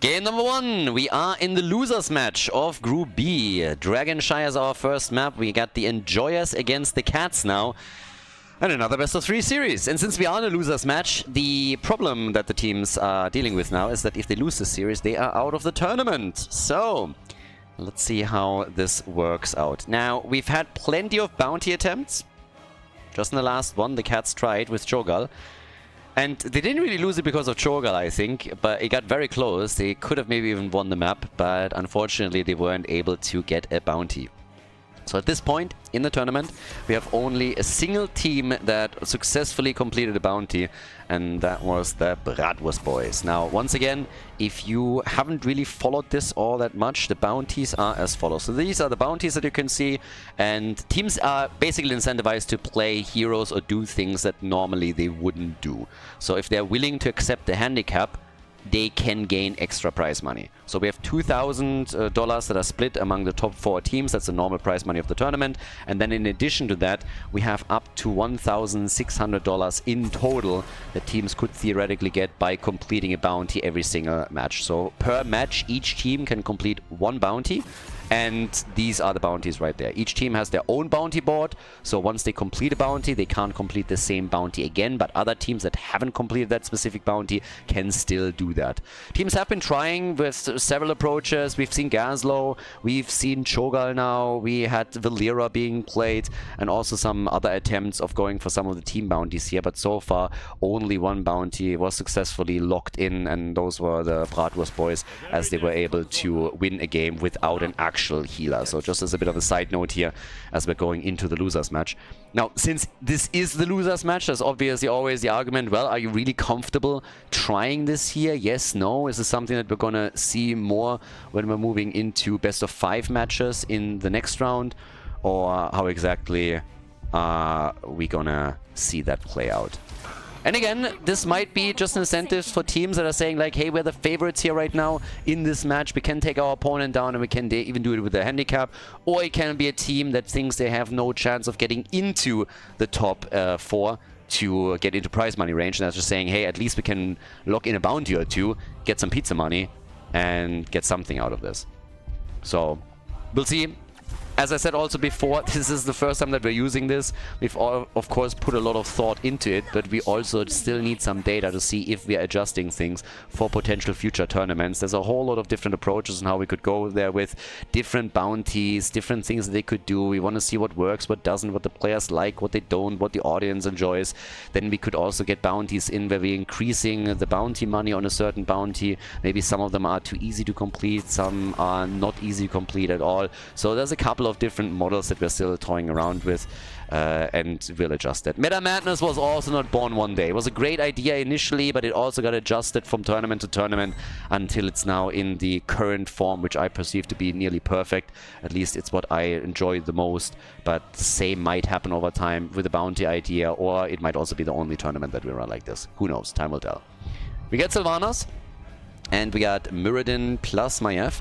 Game number 1, we are in the losers match of Group B. Dragonshire is our first map. We got the Enjoyers against the Cats now. And another best of 3 series. And since we are in a losers match, the problem that the teams are dealing with now is that if they lose this series, they are out of the tournament. So, let's see how this works out. Now, we've had plenty of bounty attempts. Just in the last one, the Cats tried with Cho'Gall. And they didn't really lose it because of Cho'Gall, I think, but it got very close. They could have maybe even won the map, but unfortunately they weren't able to get a bounty. So at this point in the tournament, we have only a single team that successfully completed a bounty, and that was the Bratwurst boys. Now, once again, if you haven't really followed this all that much, the bounties are as follows. So these are the bounties that you can see, and teams are basically incentivized to play heroes or do things that normally they wouldn't do. So if they're willing to accept the handicap, they can gain extra prize money. So we have $2,000 that are split among the top 4 teams. That's the normal prize money of the tournament. And then in addition to that, we have up to $1,600 in total that teams could theoretically get by completing a bounty every single match. So per match, each team can complete 1 bounty. And these are the bounties right there. Each team has their own bounty board, so once they complete a bounty, they can't complete the same bounty again, but other teams that haven't completed that specific bounty can still do that. Teams have been trying with several approaches. We've seen Gazlowe, we've seen Cho'Gall now, we had Valera being played, and also some other attempts of going for some of the team bounties here, but so far only 1 bounty was successfully locked in, and those were the Bratwurst boys, as they were able to win a game without an actual healer. So just as a bit of a side note here, as we're going into the losers match. Now, since this is the losers match, there's obviously always the argument, well, are you really comfortable trying this here? Yes, no. Is this something that we're gonna see more when we're moving into best of 5 matches in the next round? Or how exactly are we gonna see that play out? And again, this might be just an incentive for teams that are saying like, hey, we're the favorites here right now in this match. We can take our opponent down and we can even do it with a handicap. Or it can be a team that thinks they have no chance of getting into the top 4 to get into prize money range. And that's just saying, hey, at least we can lock in a bounty or 2, get some pizza money, and get something out of this. So, we'll see. As I said also before, this is the first time that we're using this. We've all, of course, put a lot of thought into it, but we also still need some data to see if we're adjusting things for potential future tournaments. There's a whole lot of different approaches on how we could go there with different bounties, different things that they could do. We want to see what works, what doesn't, what the players like, what they don't, what the audience enjoys. Then we could also get bounties in where we're increasing the bounty money on a certain bounty. Maybe some of them are too easy to complete, some are not easy to complete at all. So there's a couple of different models that we're still toying around with, and we'll adjust that. Meta Madness was also not born one day. It was a great idea initially, but it also got adjusted from tournament to tournament until it's now in the current form, which I perceive to be nearly perfect. At least it's what I enjoy the most, but the same might happen over time with the bounty idea, or it might also be the only tournament that we run like this. Who knows? Time will tell. We get Sylvanas, and we got Muradin plus Maiev.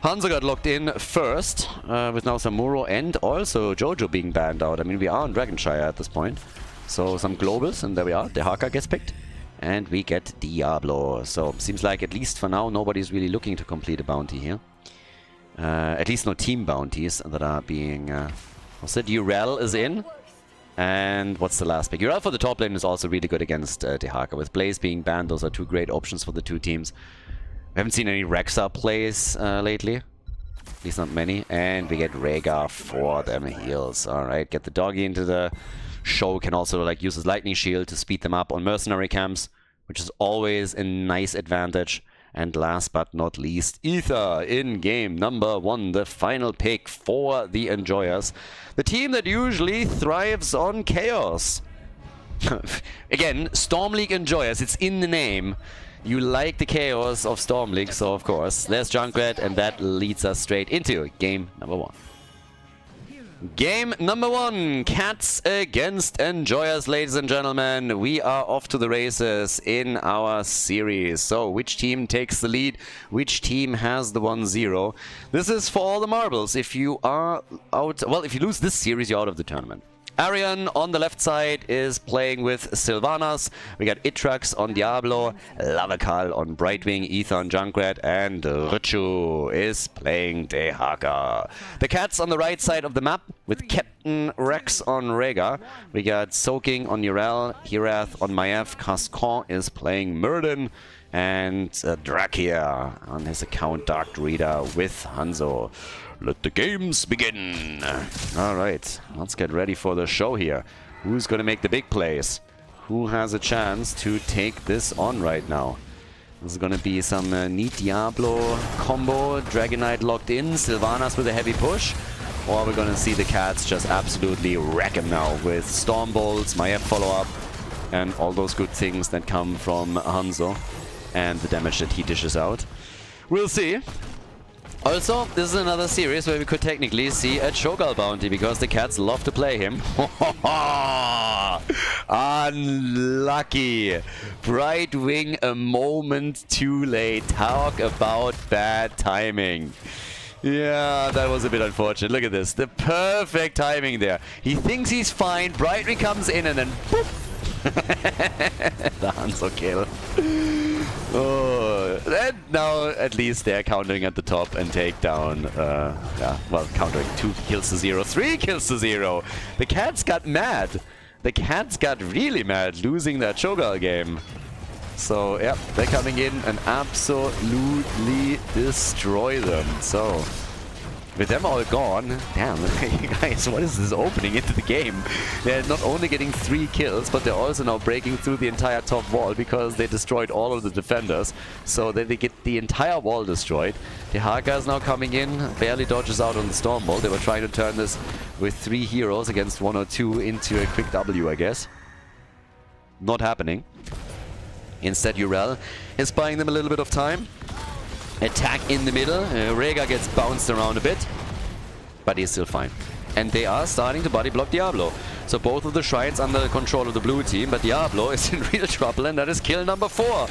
Hanzo got locked in first, with now Samuro and also Jojo being banned out. I mean, we are on Dragonshire at this point. So some globals, and there we are. Dehaka gets picked. And we get Diablo. So, seems like at least for now, nobody's really looking to complete a bounty here. At least no team bounties that are being... what's it? Urel is in. And what's the last pick? Urel for the top lane is also really good against Dehaka. With Blaze being banned, those are 2 great options for the 2 teams. We haven't seen any Rexxar plays lately. At least not many. And we get Rhaegar for them heals. Alright, get the doggy into the show. Can also like use his lightning shield to speed them up on mercenary camps, which is always a nice advantage. And last but not least, Aether in game number 1, the final pick for the Enjoyers. The team that usually thrives on chaos. Again, Storm League Enjoyers, it's in the name. You like the chaos of Storm League, so of course, there's Junkrat, and that leads us straight into game number 1. Game number 1, Cats against Enjoyers, ladies and gentlemen. We are off to the races in our series. So, which team takes the lead? Which team has the 1-0? This is for all the marbles. If you are out, well, if you lose this series, you're out of the tournament. Arian on the left side is playing with Sylvanas. We got Itrax on Diablo, Lavakal on Brightwing, Ether on Junkrat, and Richu is playing Dehaka. The Cats on the right side of the map with Captain Rex on Rhaegar. We got Soaking on Yrel, Hirath on Maiev, Cascon is playing Murden, and Drakia on his account Dark Reader with Hanzo. Let the games begin! Alright, let's get ready for the show here. Who's gonna make the big plays? Who has a chance to take this on right now? This is gonna be some neat Diablo combo. Dragonite locked in, Sylvanas with a heavy push. Or we're gonna see the Cats just absolutely wreck him now with Storm Bolts, Maiev follow-up, and all those good things that come from Hanzo. And the damage that he dishes out. We'll see. Also, this is another series where we could technically see a Cho'Gall bounty, because the Cats love to play him. Unlucky. Brightwing a moment too late. Talk about bad timing. Yeah, that was a bit unfortunate. Look at this. The perfect timing there. He thinks he's fine. Brightwing comes in and then boop. The Hanzo kill. Oh, and now at least they're countering at the top and take down, yeah, well, countering 2 kills to 0, 3 kills to 0. The Cats got mad. The Cats got really mad losing that Cho'Gall game. So, yeah, they're coming in and absolutely destroy them. So, with them all gone, damn, guys, what is this opening into the game? They're not only getting 3 kills, but they're also now breaking through the entire top wall because they destroyed all of the defenders. So that they get the entire wall destroyed. Dehaka is now coming in, barely dodges out on the Stormbolt. They were trying to turn this with 3 heroes against 1 or 2 into a quick W, I guess. Not happening. Instead, Yrel is buying them a little bit of time. Attack in the middle. Rhaegar gets bounced around a bit, but he's still fine. And they are starting to body block Diablo. So both of the shrines under control of the blue team, but Diablo is in real trouble, and that is kill number 4.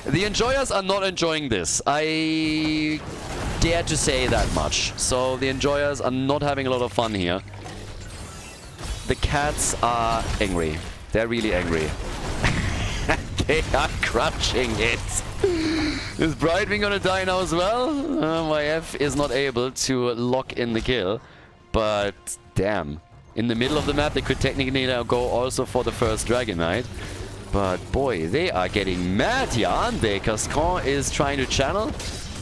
The Enjoyers are not enjoying this. I dare to say that much. So the Enjoyers are not having a lot of fun here. The Cats are angry. They're really angry. They are crushing it. Is Brightwing gonna die now as well? Maiev is not able to lock in the kill. But damn. In the middle of the map they could technically now go also for the first Dragonite. But boy, they are getting mad here, aren't they? Cascon is trying to channel.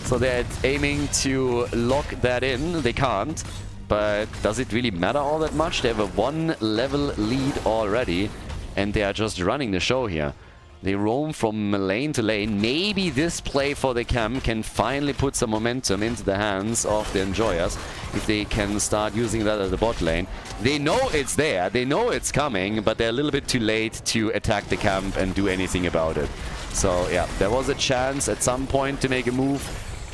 So they're aiming to lock that in. They can't. But does it really matter all that much? They have a 1 level lead already. And they are just running the show here. They roam from lane to lane. Maybe this play for the camp can finally put some momentum into the hands of the Enjoyers if they can start using that at the bot lane. They know it's there, they know it's coming, but they're a little bit too late to attack the camp and do anything about it. So yeah, there was a chance at some point to make a move,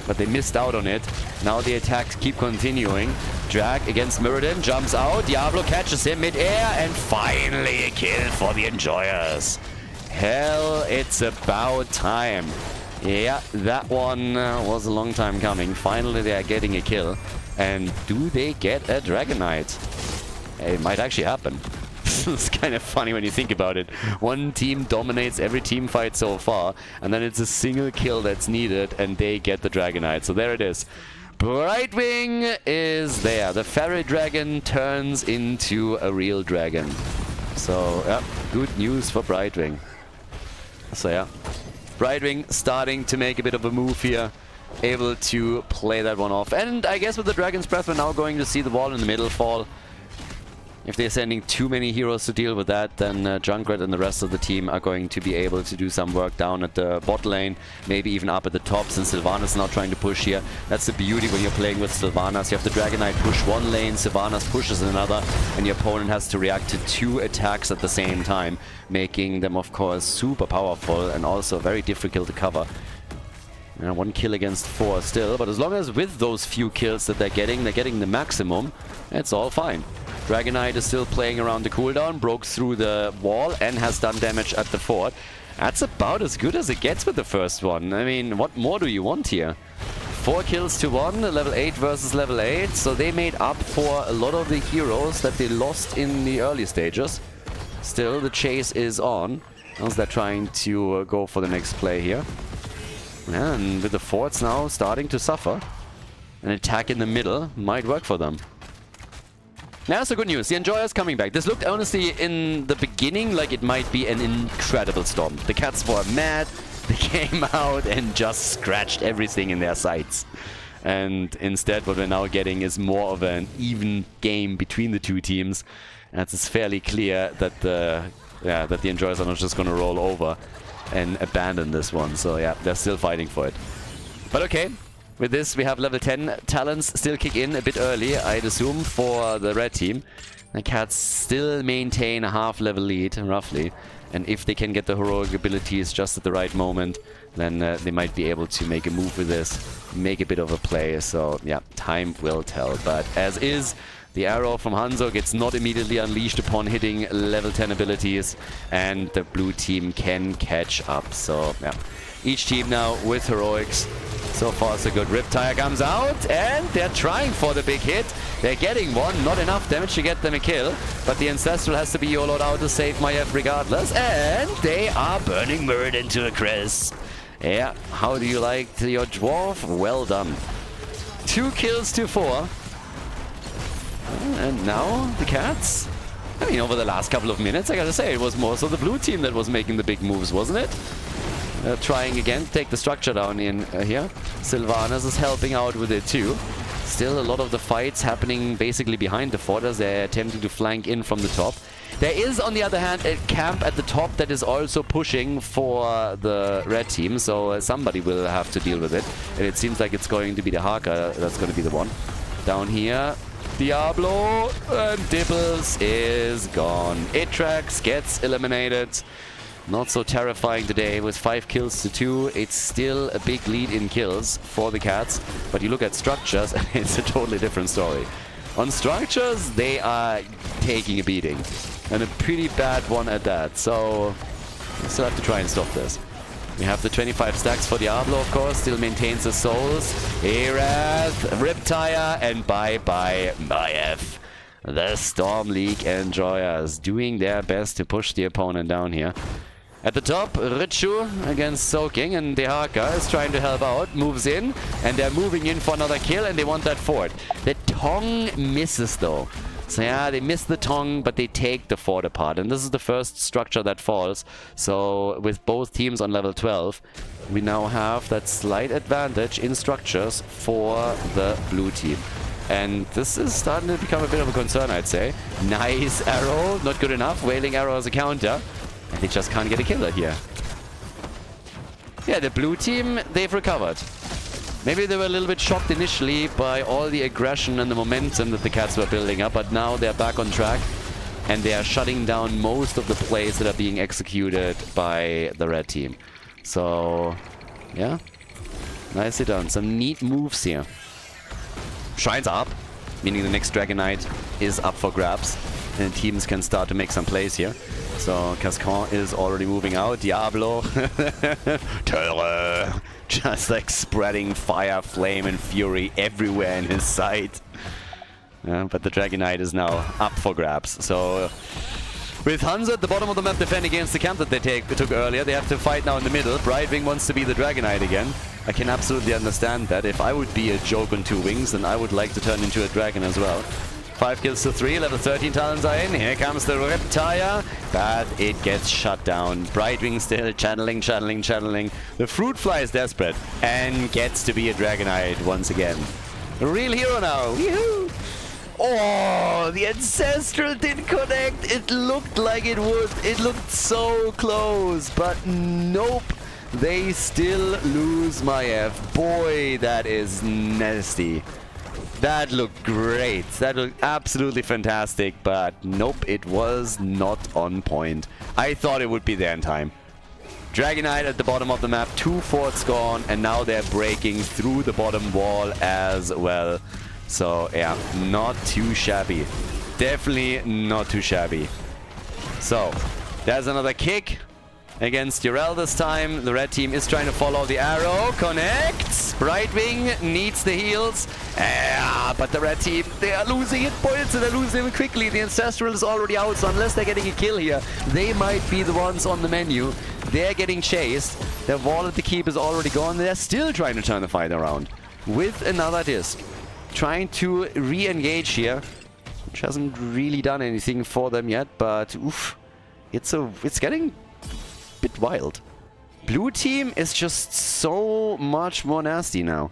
but they missed out on it. Now the attacks keep continuing. Drag against Muradin, jumps out, Diablo catches him mid-air, and finally a kill for the Enjoyers. Hell, it's about time. Yeah, that one was a long time coming. Finally, they are getting a kill. And do they get a Dragonite? It might actually happen. It's kind of funny when you think about it. One team dominates every team fight so far, and then it's a single kill that's needed, and they get the Dragonite. So there it is. Brightwing is there. The fairy dragon turns into a real dragon. So, yeah, good news for Brightwing. So yeah, Brightwing starting to make a bit of a move here, able to play that one off. And I guess with the Dragon's Breath we're now going to see the wall in the middle fall. If they're sending too many heroes to deal with that, then Junkrat and the rest of the team are going to be able to do some work down at the bot lane, maybe even up at the top, since Sylvanas is now trying to push here. That's the beauty when you're playing with Sylvanas. You have the Dragonite push one lane, Sylvanas pushes another, and your opponent has to react to 2 attacks at the same time, making them, of course, super powerful and also very difficult to cover. 1 kill against 4 still, but as long as with those few kills that they're getting the maximum, it's all fine. Dragonite is still playing around the cooldown, broke through the wall and has done damage at the fort. That's about as good as it gets with the first one. I mean, what more do you want here? 4 kills to 1, level 8 versus level 8. So they made up for a lot of the heroes that they lost in the early stages. Still, the chase is on. As they're trying to go for the next play here. And with the forts now starting to suffer, an attack in the middle might work for them. Now, that's the good news. The Enjoyer's coming back. This looked honestly in the beginning like it might be an incredible storm. The Cats were mad. They came out and just scratched everything in their sights. And instead, what we're now getting is more of an even game between the two teams. And it's fairly clear that the Enjoyers are not just going to roll over and abandon this one. So yeah, they're still fighting for it. But okay. With this, we have level 10 talents still kick in a bit early, I'd assume, for the red team. The Cats still maintain a half-level lead, roughly. And if they can get the heroic abilities just at the right moment, then they might be able to make a move with this, make a bit of a play. So, yeah, time will tell. But as is, the arrow from Hanzo gets not immediately unleashed upon hitting level 10 abilities. And the blue team can catch up. So, yeah. Each team now with heroics. So far, so good. Riptire comes out, and they're trying for the big hit. They're getting one. Not enough damage to get them a kill. But the Ancestral has to be YOLO'd out to save Maiev regardless. And they are burning Muradin to a crisp. Yeah, how do you like your dwarf? Well done. 2 kills to 4. And now the Cats. I mean, over the last couple of minutes, I gotta say, it was more so the blue team that was making the big moves, wasn't it? Trying again to take the structure down in here. Sylvanas is helping out with it too. Still a lot of the fights happening basically behind the fort as they're attempting to flank in from the top. There is, on the other hand, a camp at the top that is also pushing for the red team, so somebody will have to deal with it. And it seems like it's going to be the Haka that's going to be the one. Down here, Diablo, and Dibbles is gone. Atrax gets eliminated. Not so terrifying today with 5 kills to 2. It's still a big lead in kills for the Cats. But you look at structures, it's a totally different story. On structures, they are taking a beating. And a pretty bad one at that. So we still have to try and stop this. We have the 25 stacks for Diablo, of course. Still maintains his souls. Erath, Riptire, and bye-bye Maiev. The Storm League Enjoyers doing their best to push the opponent down here. At the top, Richu against Soaking, and the Haka is trying to help out, moves in, and they're moving in for another kill, and they want that fort. The Tong misses though. So yeah, they miss the Tong, but they take the fort apart, and this is the first structure that falls. So with both teams on level 12, we now have that slight advantage in structures for the blue team. And this is starting to become a bit of a concern, I'd say. Nice arrow, not good enough. Wailing arrow as a counter. And they just can't get a killer here. Yeah, the blue team, they've recovered. Maybe they were a little bit shocked initially by all the aggression and the momentum that the Cats were building up, but now they're back on track. And they are shutting down most of the plays that are being executed by the red team. So, yeah. Nicely done. Some neat moves here. Shrines are up, meaning the next Dragon Knight is up for grabs. And teams can start to make some plays here. So Cascan is already moving out. Diablo. Terror. Just like spreading fire, flame, and fury everywhere in his sight. But the Dragon Knight is now up for grabs. So with Hanzo at the bottom of the map defending against the camp that they took earlier, they have to fight now in the middle. Brightwing wants to be the Dragon Knight again. I can absolutely understand that. If I would be a joke on 2 wings, then I would like to turn into a dragon as well. 5 kills to 3, level 13 talents are in. Here comes the Riptire, but it gets shut down. Brightwing still channeling. The Fruit Fly is desperate and gets to be a Dragon Knight once again. A real hero now. Woohoo! Oh, the Ancestral didn't connect. It looked like it would. It looked so close, but nope. They still lose Maiev. Boy, that is nasty. That looked great. That looked absolutely fantastic, but nope, it was not on point. I thought it would be there in time. Dragon Knight at the bottom of the map, 2 forts gone, and now they're breaking through the bottom wall as well. So yeah, not too shabby. Definitely not too shabby. So, there's another kick. against Urel this time. The red team is trying to follow the arrow. Connects. Brightwing needs the heals. But the red team, they are losing hit points and they're losing them quickly. The Ancestral is already out, so unless they're getting a kill here, they might be the ones on the menu. They're getting chased. Their wall at the keep is already gone. They're still trying to turn the fight around with another disc. Trying to re-engage here, which hasn't really done anything for them yet, but oof, it's getting bit wild. Blue team is just so much more nasty now.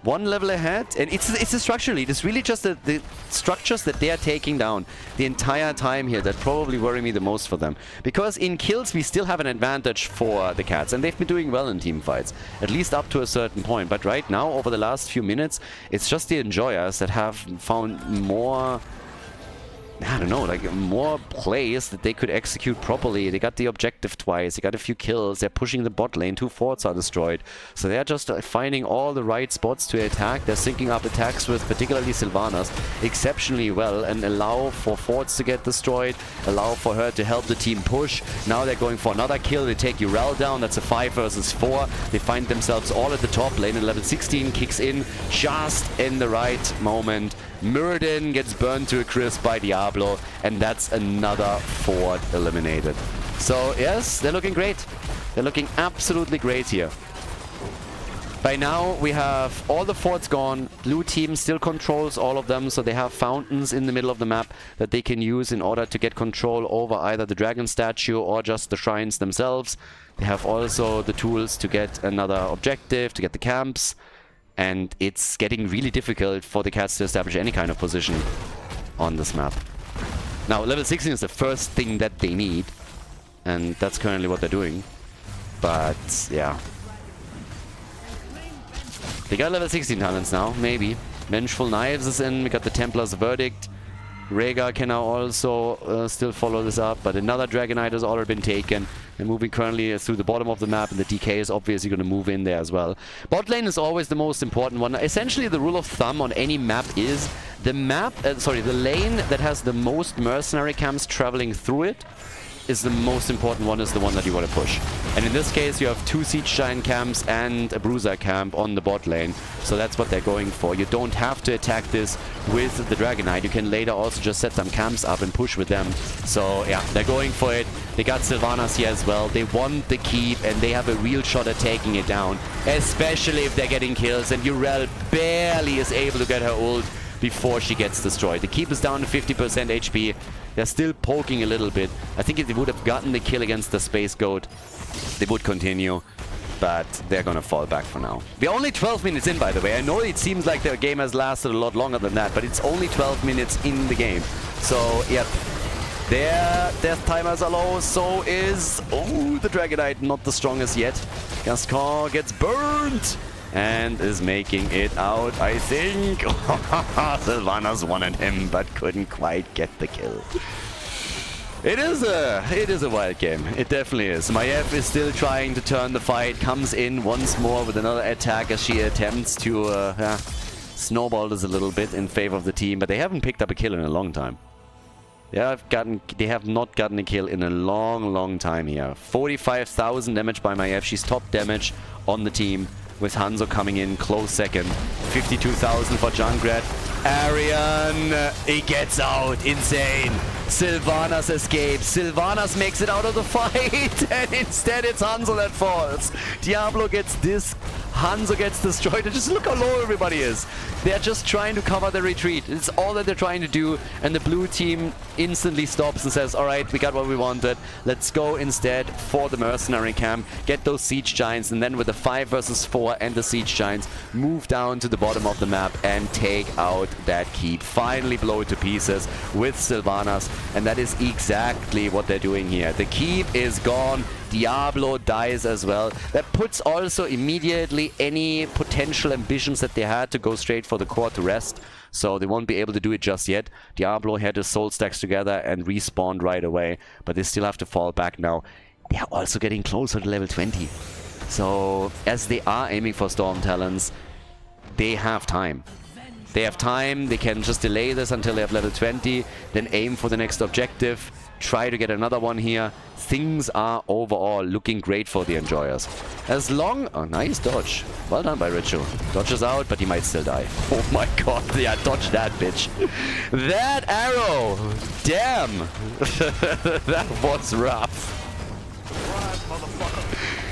One level ahead, and it's structurally, it's really just the structures that they are taking down the entire time here that probably worry me the most for them. Because in kills we still have an advantage for the Cats, and they've been doing well in team fights, at least up to a certain point. But right now, over the last few minutes, it's just the Enjoyers that have found more, I don't know, like more plays that they could execute properly. They got the objective twice, they got a few kills, they're pushing the bot lane, 2 forts are destroyed. So they're just finding all the right spots to attack. They're syncing up attacks with particularly Sylvanas exceptionally well and allow for forts to get destroyed, allow for her to help the team push. Now they're going for another kill, they take Urel down, that's a 5 versus 4. They find themselves all at the top lane and level 16 kicks in just in the right moment. Muradin gets burned to a crisp by Diablo, and that's another fort eliminated. So yes, they're looking great. They're looking absolutely great here. By now we have all the forts gone. Blue team still controls all of them, so they have fountains in the middle of the map that they can use in order to get control over either the dragon statue or just the shrines themselves. They have also the tools to get another objective, to get the camps. And it's getting really difficult for the Cats to establish any kind of position on this map. Now, level 16 is the first thing that they need. And that's currently what they're doing. But, yeah. They got level 16 talents now, maybe. Vengeful Knives is in, we got the Templar's Verdict. Rhaegar can now also still follow this up, but another Dragonite has already been taken. They're moving currently through the bottom of the map, and the DK is obviously going to move in there as well. Bot lane is always the most important one. Essentially, the rule of thumb on any map is the lane that has the most mercenary camps traveling through it is the most important one, is the one that you want to push. And in this case, you have 2 Siege Giant camps and a Bruiser camp on the bot lane. So that's what they're going for. You don't have to attack this with the Dragonite. You can later also just set some camps up and push with them. So yeah, they're going for it. They got Sylvanas here as well. They want the keep and they have a real shot at taking it down. Especially if they're getting kills and Urel barely is able to get her ult before she gets destroyed. The keep is down to 50% HP. They're still poking a little bit. I think if they would have gotten the kill against the Space Goat, they would continue. But they're gonna fall back for now. We're only 12 minutes in, by the way. I know it seems like the game has lasted a lot longer than that, but it's only 12 minutes in the game. So, yeah. Their death timers are low, so is... Oh, the Dragonite not the strongest yet. Gascon gets burned! And is making it out, I think. Sylvanas wanted him, but couldn't quite get the kill. It is a wild game. It definitely is. Maiev is still trying to turn the fight. Comes in once more with another attack as she attempts to snowball this a little bit in favor of the team. But they haven't picked up a kill in a long time. They have not gotten a kill in a long time here. 45,000 damage by Maiev. She's top damage on the team, with Hanzo coming in close second. 52,000 for Junkrat. Arian, he gets out. Insane. Sylvanas escapes. Sylvanas makes it out of the fight. And instead it's Hanzo that falls. Diablo gets disc. Hanzo gets destroyed. And just look how low everybody is. They're just trying to cover the retreat. It's all that they're trying to do. And the blue team instantly stops and says, alright, we got what we wanted. Let's go instead for the mercenary camp. Get those Siege Giants. And then with the 5 versus 4 and the Siege Giants, move down to the bottom of the map and take out that keep. Finally blow it to pieces with Sylvanas. And that is exactly what they're doing here. The keep is gone. Diablo dies as well. That puts also immediately any potential ambitions that they had to go straight for the core to rest. So they won't be able to do it just yet. Diablo had his soul stacks together and respawned right away. But they still have to fall back now. They are also getting closer to level 20. So as they are aiming for Storm Talons, they have time. They have time, they can just delay this until they have level 20, then aim for the next objective. try to get another one here. Things are overall looking great for the Enjoyers. As long... Oh, nice dodge. Well done by Ritual. Dodges out, but he might still die. Oh my god, yeah, dodge that bitch. That arrow! Damn! That was rough.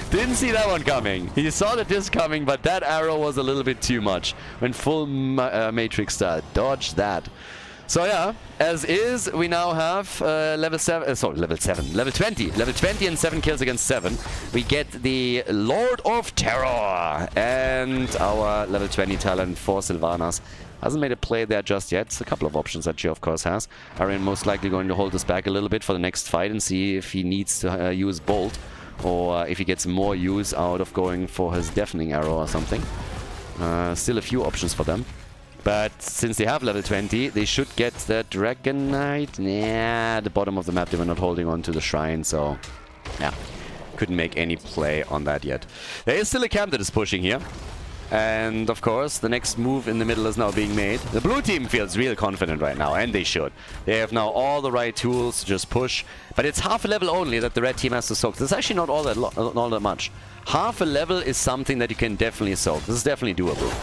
Didn't see that one coming. He saw the disc coming, but that arrow was a little bit too much. Went full Matrix style. Dodge that. So yeah, as is, we now have level 20. Level 20 and 7 kills against 7. We get the Lord of Terror and our level 20 talent for Sylvanas. Hasn't made a play there just yet. It's a couple of options that she of course has. Arian most likely going to hold us back a little bit for the next fight and see if he needs to use Bolt, or if he gets more use out of going for his Deafening Arrow or something. Still a few options for them. But since they have level 20, they should get the Dragon Knight. Nah, at the bottom of the map they were not holding on to the shrine, so yeah, couldn't make any play on that yet. There is still a camp that is pushing here. And of course, the next move in the middle is now being made. The blue team feels real confident right now, and they should. They have now all the right tools to just push. But it's half a level only that the red team has to soak. This is actually not all that much. Half a level is something that you can definitely soak. This is definitely doable.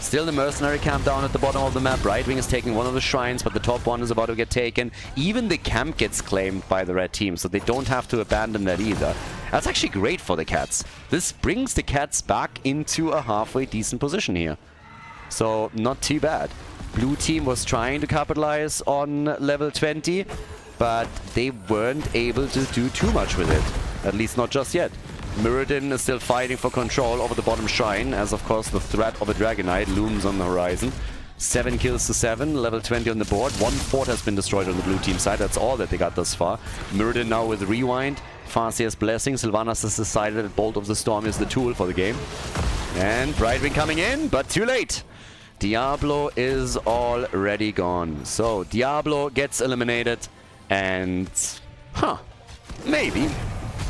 Still the mercenary camp down at the bottom of the map. Right wing is taking one of the shrines, but the top one is about to get taken. Even the camp gets claimed by the red team, so they don't have to abandon that either. That's actually great for the Cats. This brings the Cats back into a halfway decent position here. So, not too bad. Blue team was trying to capitalize on level 20, but they weren't able to do too much with it. At least not just yet. Mirrodin is still fighting for control over the bottom shrine, as of course the threat of a Dragon Knight looms on the horizon. 7 kills to 7, level 20 on the board. 1 fort has been destroyed on the blue team side. That's all that they got thus far. Mirrodin now with Rewind. Farseer's Blessing. Sylvanas has decided that Bolt of the Storm is the tool for the game. And Brightwing coming in, but too late. Diablo is already gone. So Diablo gets eliminated, and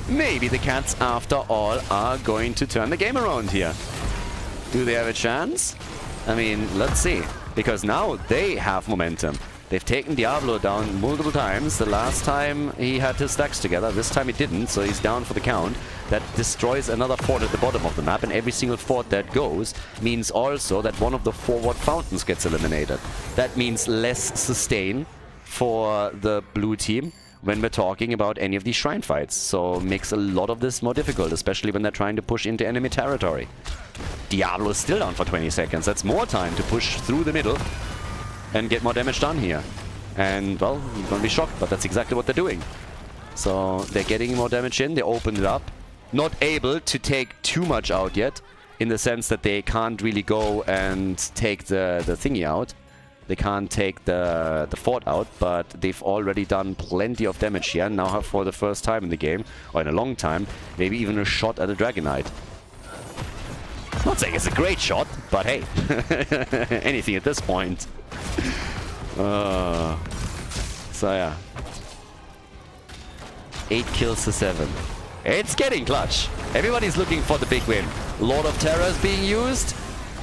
maybe the Cats after all are going to turn the game around here. Do they have a chance? I mean, let's see. Because now they have momentum. They've taken Diablo down multiple times. The last time he had his stacks together. This time he didn't, so he's down for the count. That destroys another fort at the bottom of the map, and every single fort that goes means also that one of the forward fountains gets eliminated. That means less sustain for the blue team when we're talking about any of these shrine fights. So makes a lot of this more difficult, especially when they're trying to push into enemy territory. Diablo is still down for 20 seconds. That's more time to push through the middle and get more damage done here. And, well, you're gonna be shocked, but that's exactly what they're doing. So they're getting more damage in, they opened it up. Not able to take too much out yet, in the sense that they can't really go and take the thingy out. They can't take the fort out, but they've already done plenty of damage here. Now have, for the first time in the game, or in a long time, maybe even a shot at a Dragon Knight. Not saying it's a great shot, but hey, anything at this point. So yeah, 8 kills to 7. It's getting clutch. Everybody's looking for the big win. Lord of Terror is being used.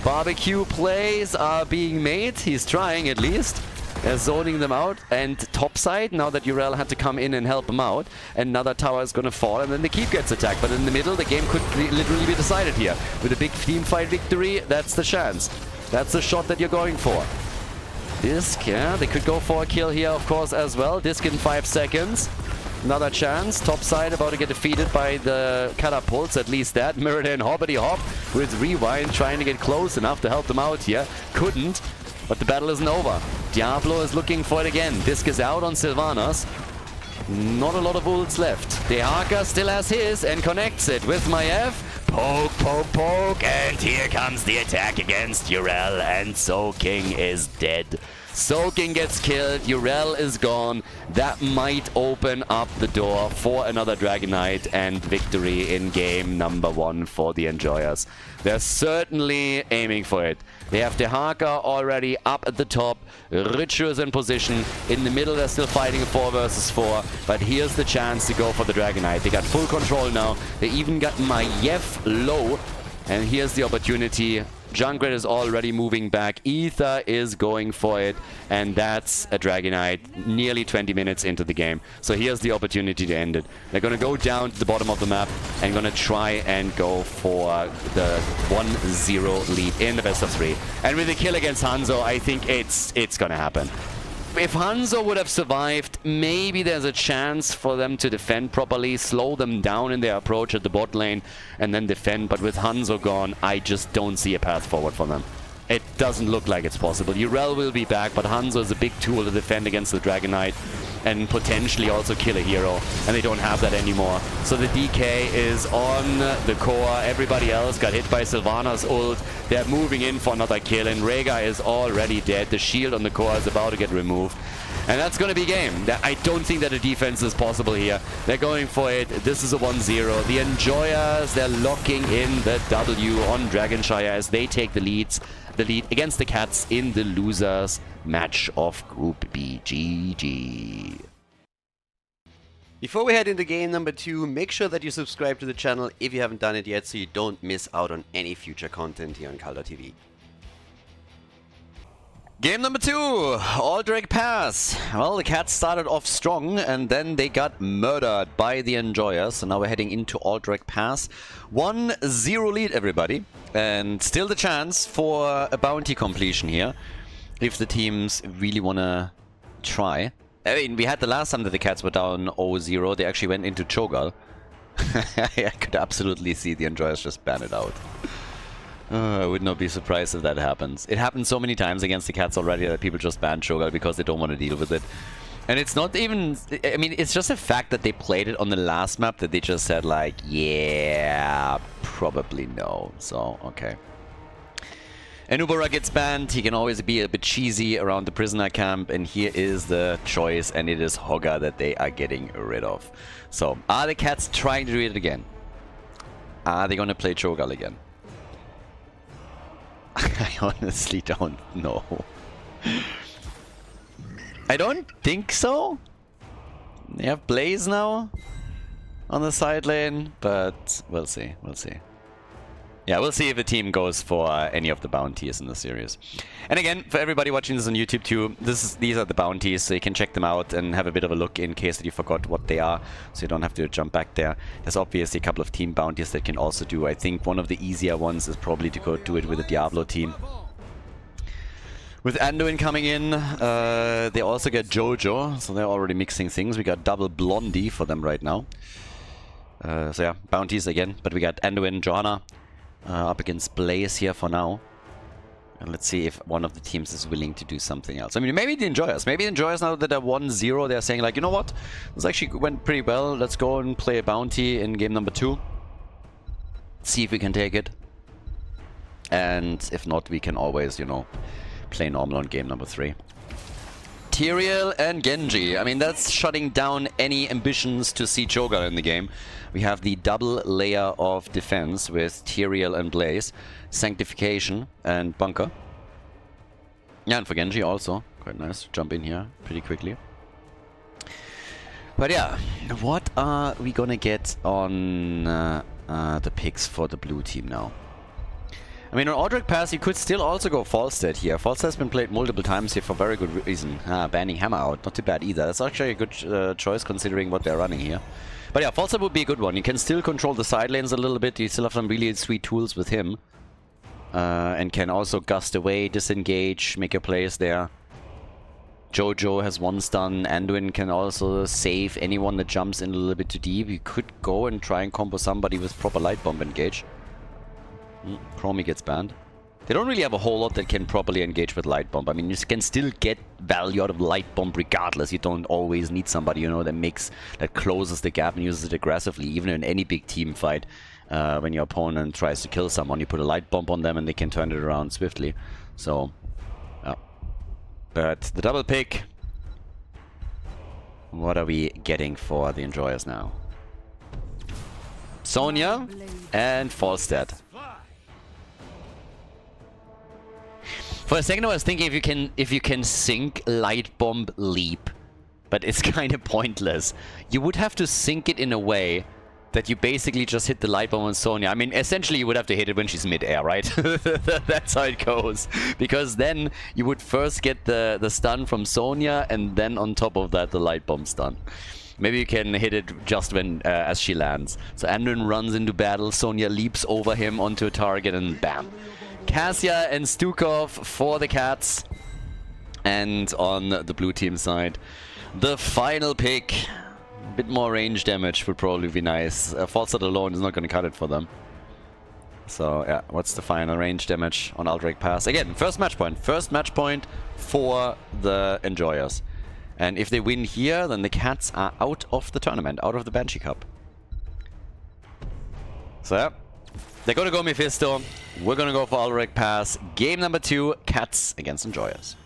Barbecue plays are being made. He's trying at least. They're zoning them out. And topside, now that Urel had to come in and help him out, another tower is going to fall, and then the keep gets attacked. But in the middle, the game could literally be decided here. With a big team fight victory, that's the chance. That's the shot that you're going for. Disc, yeah, they could go for a kill here, of course, as well. Disc in 5 seconds. Another chance. Topside about to get defeated by the catapults, at least that. Mirrodin hoppity hop with Rewind, trying to get close enough to help them out here. Couldn't, but the battle isn't over. Diablo is looking for it again. Disc is out on Sylvanas. Not a lot of ults left. Dehaka still has his and connects it with Maiev. Poke, poke, poke, and here comes the attack against Urel, and Soaking is dead. Soaking gets killed, Urel is gone. That might open up the door for another Dragon Knight and victory in game number 1 for the Enjoyers. They're certainly aiming for it. They have Dehaka already up at the top. Richu is in position. In the middle, they're still fighting 4 versus 4. But here's the chance to go for the Dragon Knight. They got full control now. They even got Maiev low. And here's the opportunity Junkrat is already moving back. Ether is going for it. And that's a Dragonite nearly 20 minutes into the game. So here's the opportunity to end it. They're going to go down to the bottom of the map and going to try and go for the 1-0 lead in the best of 3. And with the kill against Hanzo, I think it's going to happen. If Hanzo would have survived, maybe there's a chance for them to defend properly, slow them down in their approach at the bot lane, and then defend. But with Hanzo gone, I just don't see a path forward for them. It doesn't look like it's possible. Urel will be back, but Hanzo is a big tool to defend against the Dragonite and potentially also kill a hero, and they don't have that anymore. So the DK is on the core. Everybody else got hit by Sylvana's ult. They're moving in for another kill, and Rega is already dead. The shield on the core is about to get removed. And that's going to be game. I don't think that a defense is possible here. They're going for it. This is a 1-0. The Enjoyers, they're locking in the W on Dragonshire as they take the lead against the Cats in the losers match of Group B. GG. Before we head into game number 2, make sure that you subscribe to the channel if you haven't done it yet so you don't miss out on any future content here on Khaldor TV. Game number 2, Aldrich Pass. Well, the Cats started off strong and then they got murdered by the Enjoyers. So now we're heading into Aldrich Pass. 1-0 lead, everybody. And still the chance for a bounty completion here. If the teams really want to try. I mean, we had the last time that the Cats were down 0-0. They actually went into Cho'Gall. I could absolutely see the Enjoyers just ban it out. I would not be surprised if that happens. It happened so many times against the Cats already that people just ban Cho'Gall because they don't want to deal with it. And it's not even... I mean, it's just a fact that they played it on the last map that they just said like, yeah, probably no. So, okay. Anubara gets banned. He can always be a bit cheesy around the prisoner camp. And here is the choice, and it is Hogger that they are getting rid of. So, are the Cats trying to do it again? Are they going to play Cho'Gall again? I honestly don't know. I don't think so. They have Blaze now on the side lane, but we'll see. We'll see. Yeah, we'll see if the team goes for any of the bounties in the series. And again, for everybody watching this on YouTube too, these are the bounties, so you can check them out and have a bit of a look in case that you forgot what they are, so you don't have to jump back there. There's obviously a couple of team bounties that can also do. I think one of the easier ones is probably to go do it with the Diablo team. With Anduin coming in, they also get Jojo, so they're already mixing things. We got double Blondie for them right now. So yeah, bounties again, but we got Anduin, Johanna. Up against Blaze here for now. And let's see if one of the teams is willing to do something else. I mean, maybe the Enjoyers. Maybe the Enjoyers, now that they're 1-0, they're saying like, you know what? This actually went pretty well. Let's go and play a bounty in game number 2. See if we can take it. And if not, we can always, you know, play normal on game number 3. Tyrael and Genji. I mean, that's shutting down any ambitions to see Cho'Gall in the game. We have the double layer of defense with Tyrael and Blaze, Sanctification and Bunker. Yeah, and for Genji also. Quite nice to jump in here pretty quickly. But yeah, what are we gonna get on the picks for the blue team now? I mean, on Aldrich Pass, you could still also go Falstad here. Falstad has been played multiple times here for very good reason. Banning Hammer out, not too bad either. That's actually a good choice considering what they're running here. But yeah, Falstad would be a good one. You can still control the side lanes a little bit. You still have some really sweet tools with him. And can also gust away, disengage, make your plays there. Jojo has 1 stun. Anduin can also save anyone that jumps in a little bit too deep. You could go and try and combo somebody with proper light bomb engage. Chromie gets banned. They don't really have a whole lot that can properly engage with light bomb. I mean, you can still get value out of light bomb regardless. You don't always need somebody, you know, that closes the gap and uses it aggressively. Even in any big team fight, when your opponent tries to kill someone, you put a light bomb on them and they can turn it around swiftly. So, yeah. But the double pick. What are we getting for the Enjoyers now? Sonya and Falstad. For a second I was thinking if you can sync Light Bomb Leap, but it's kind of pointless. You would have to sync it in a way that you basically just hit the light bomb on Sonya. I mean, essentially you would have to hit it when she's mid-air, right? That's how it goes. Because then you would first get the stun from Sonya, and then on top of that the light bomb stun. Maybe you can hit it just when as she lands. So Anduin runs into battle, Sonya leaps over him onto a target, and bam. Cassia and Stukov for the Cats. And on the blue team side, the final pick. A bit more range damage would probably be nice. Falstad alone is not going to cut it for them. So yeah, what's the final range damage on Alderac Pass? Again, first match point. First match point for the Enjoyers. And if they win here, then the Cats are out of the tournament, out of the Banshee Cup. So yeah, they're going to go Mephisto. We're going to go for Alderac Pass. Game number 2, Cats against Enjoyers.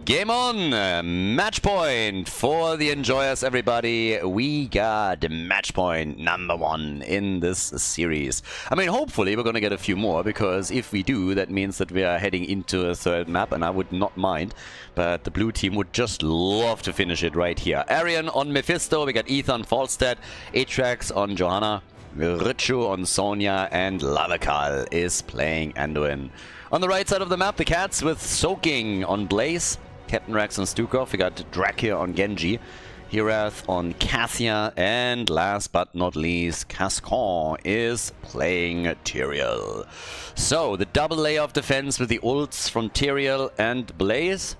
Game on! Match point for the Enjoyers, everybody. We got match point number 1 in this series. I mean, hopefully we're going to get a few more, because if we do, that means that we are heading into a third map, and I would not mind. But the blue team would just love to finish it right here. Arian on Mephisto, we got Ethan Falstad, Atrax on Johanna, Richu on Sonya, and Lavakal is playing Anduin. On the right side of the map, the Cats with Soaking on Blaze, Captain Rex on Stukov, we got Drakir on Genji, Hirath on Cassia, and last but not least, Cascon is playing Tyrael. So, the double layer of defense with the ults from Tyrael and Blaze.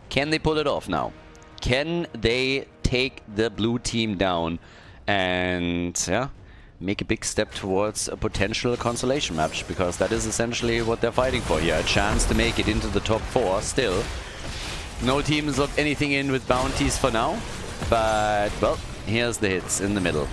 Can they pull it off now? Can they take the blue team down and, yeah, make a big step towards a potential consolation match? Because that is essentially what they're fighting for here. A chance to make it into the top 4 still. No teams locked anything in with bounties for now. But, well, here's the hits in the middle.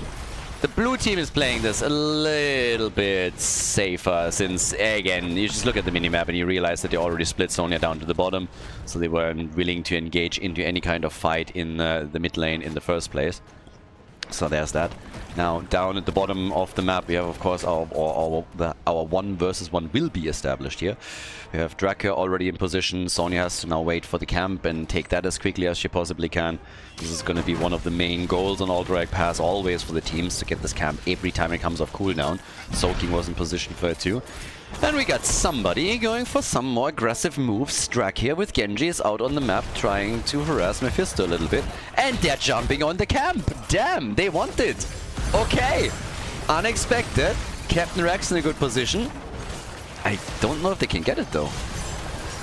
The blue team is playing this a little bit safer since, again, you just look at the minimap and you realize that they already split Sonya down to the bottom. So they weren't willing to engage into any kind of fight in the mid lane in the first place. So there's that. Now, down at the bottom of the map, we have, of course, our 1 versus 1 will be established here. We have Drakir already in position. Sonya has to now wait for the camp and take that as quickly as she possibly can. This is going to be one of the main goals on Alderac Pass, always for the teams, to get this camp every time it comes off cooldown. Soaking was in position for it too. Then we got somebody going for some more aggressive moves. Drakir with Genji is out on the map trying to harass Mephisto a little bit. And they're jumping on the camp. Damn, they want it. Okay. Unexpected. Captain Rex in a good position. I don't know if they can get it though.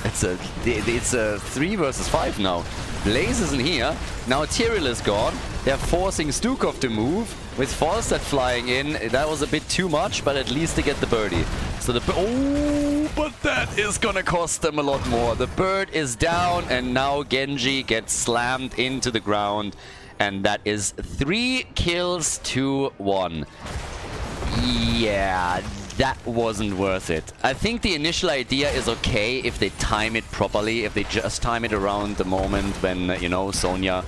It's a 3 versus 5 now. Blaze isn't here. Now Tyrael is gone. They're forcing Stukov to move. With Falstad flying in, that was a bit too much, but at least they get the birdie. So oh, but that is gonna cost them a lot more. The bird is down, and now Genji gets slammed into the ground. And that is 3 kills to 1. Yeah, that wasn't worth it. I think the initial idea is okay if they time it properly, if they just time it around the moment when, you know, Sonya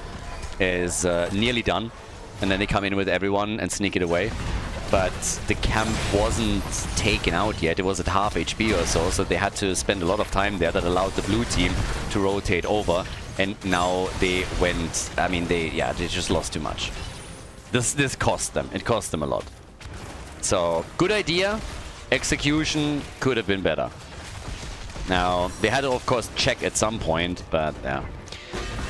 is nearly done. And then they come in with everyone and sneak it away. But the camp wasn't taken out yet. It was at half HP or so, so they had to spend a lot of time there. That allowed the blue team to rotate over. And now they went, I mean, they just lost too much. This cost them. It cost them a lot. So, good idea. Execution could have been better. Now, they had to, of course, check at some point, but yeah.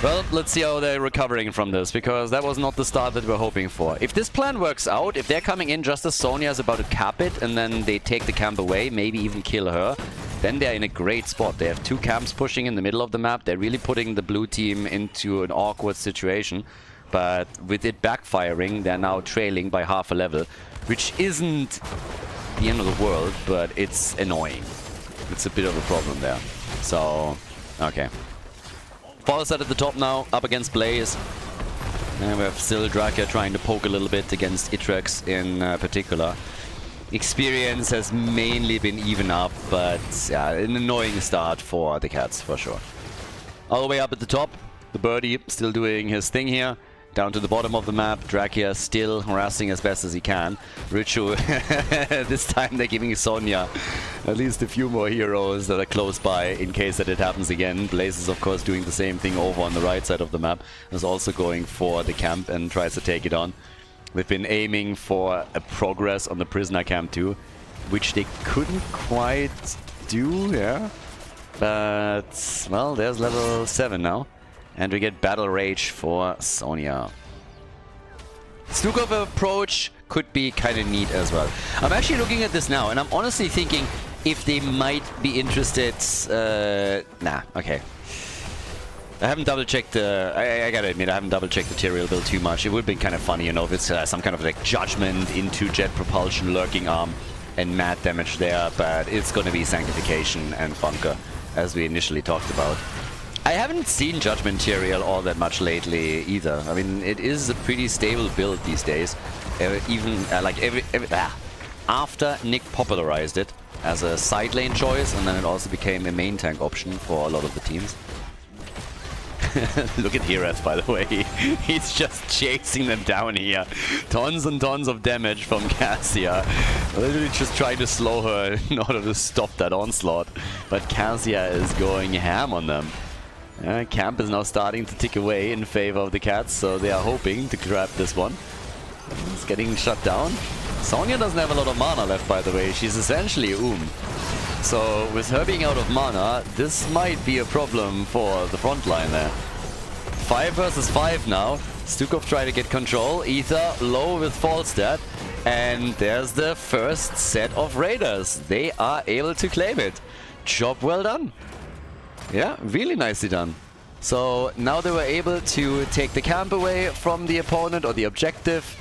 Well, let's see how they're recovering from this, because that was not the start that we're hoping for. If this plan works out, if they're coming in just as Sonya is about to cap it, and then they take the camp away, maybe even kill her, then they're in a great spot. They have 2 camps pushing in the middle of the map. They're really putting the blue team into an awkward situation. But with it backfiring, they're now trailing by half a level, which isn't the end of the world, but it's annoying. It's a bit of a problem there. So, okay. Falstad at the top now, up against Blaze. And we have still Drakir trying to poke a little bit against Atrax in particular. Experience has mainly been even up, but yeah, an annoying start for the Cats for sure. All the way up at the top, the birdie still doing his thing here. Down to the bottom of the map, Drakir still harassing as best as he can. Richu, this time they're giving Sonya at least a few more heroes that are close by in case that it happens again. Blaze is of course doing the same thing over on the right side of the map. Is also going for the camp and tries to take it on. They've been aiming for a progress on the prisoner camp too, which they couldn't quite do, yeah. But, well, there's level 7 now. And we get Battle Rage for Sonya. Stukov approach could be kind of neat as well. I'm actually looking at this now, and I'm honestly thinking if they might be interested... nah, okay. I haven't double-checked the... I gotta admit, I haven't double-checked the Tyrael build too much. It would have been kind of funny, you know, if it's some kind of like Judgment into Jet Propulsion, Lurking Arm, and mad damage there, but it's gonna be Sanctification and Bunker, as we initially talked about. I haven't seen Judgment Tyrael all that much lately either. I mean, it is a pretty stable build these days. Even like after Nick popularized it as a side lane choice, and then it also became a main tank option for a lot of the teams. Look at Hireth, by the way. He's just chasing them down here. Tons and tons of damage from Cassia. Literally just trying to slow her in order to stop that onslaught. But Cassia is going ham on them. Camp is now starting to tick away in favor of the Cats, so they are hoping to grab this one. It's getting shut down. Sonya doesn't have a lot of mana left, by the way. She's essentially So with her being out of mana, this might be a problem for the front line there. 5 versus 5 now. Stukov trying to get control. Ether low with Falstad. And there's the first set of Raiders. They are able to claim it. Job well done. Yeah, really nicely done. So now they were able to take the camp away from the opponent or the objective.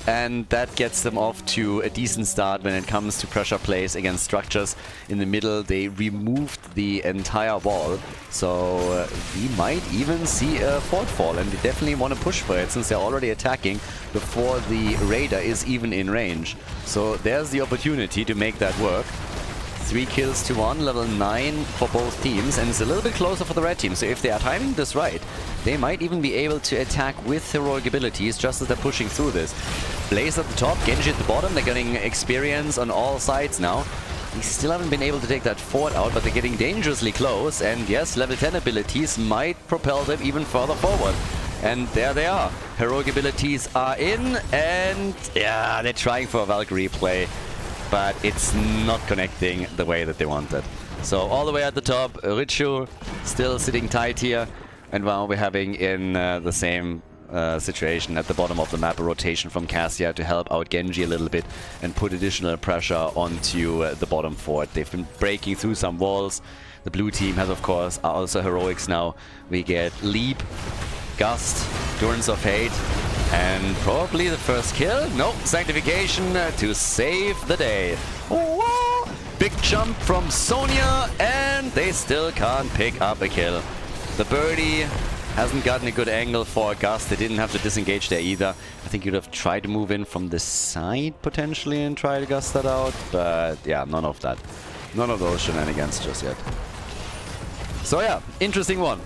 And that gets them off to a decent start when it comes to pressure plays against structures in the middle. They removed the entire wall, so we might even see a fort fall, and they definitely want to push for it since they're already attacking before the Raider is even in range. So there's the opportunity to make that work. 3 kills to 1, level 9 for both teams, and it's a little bit closer for the red team. So if they are timing this right, they might even be able to attack with heroic abilities just as they're pushing through this. Blaze at the top, Genji at the bottom. They're getting experience on all sides now. They still haven't been able to take that fort out, but they're getting dangerously close. And yes, level 10 abilities might propel them even further forward. And there they are. Heroic abilities are in, and yeah, they're trying for a Valkyrie play, but it's not connecting the way that they wanted. So all the way at the top, Richu still sitting tight here. And while we're having in the same situation at the bottom of the map, a rotation from Cassia to help out Genji a little bit and put additional pressure onto the bottom fort. They've been breaking through some walls. The blue team has, of course, also heroics now. We get Leap, Gust, Durance of Hate, and probably the first kill. No, Sanctification to save the day. Whoa! Big jump from Sonya, and they still can't pick up a kill. The birdie hasn't gotten a good angle for Gust. They didn't have to disengage there either. I think you'd have tried to move in from the side potentially and try to Gust that out, but yeah, none of that. None of those shenanigans just yet. So yeah, interesting one.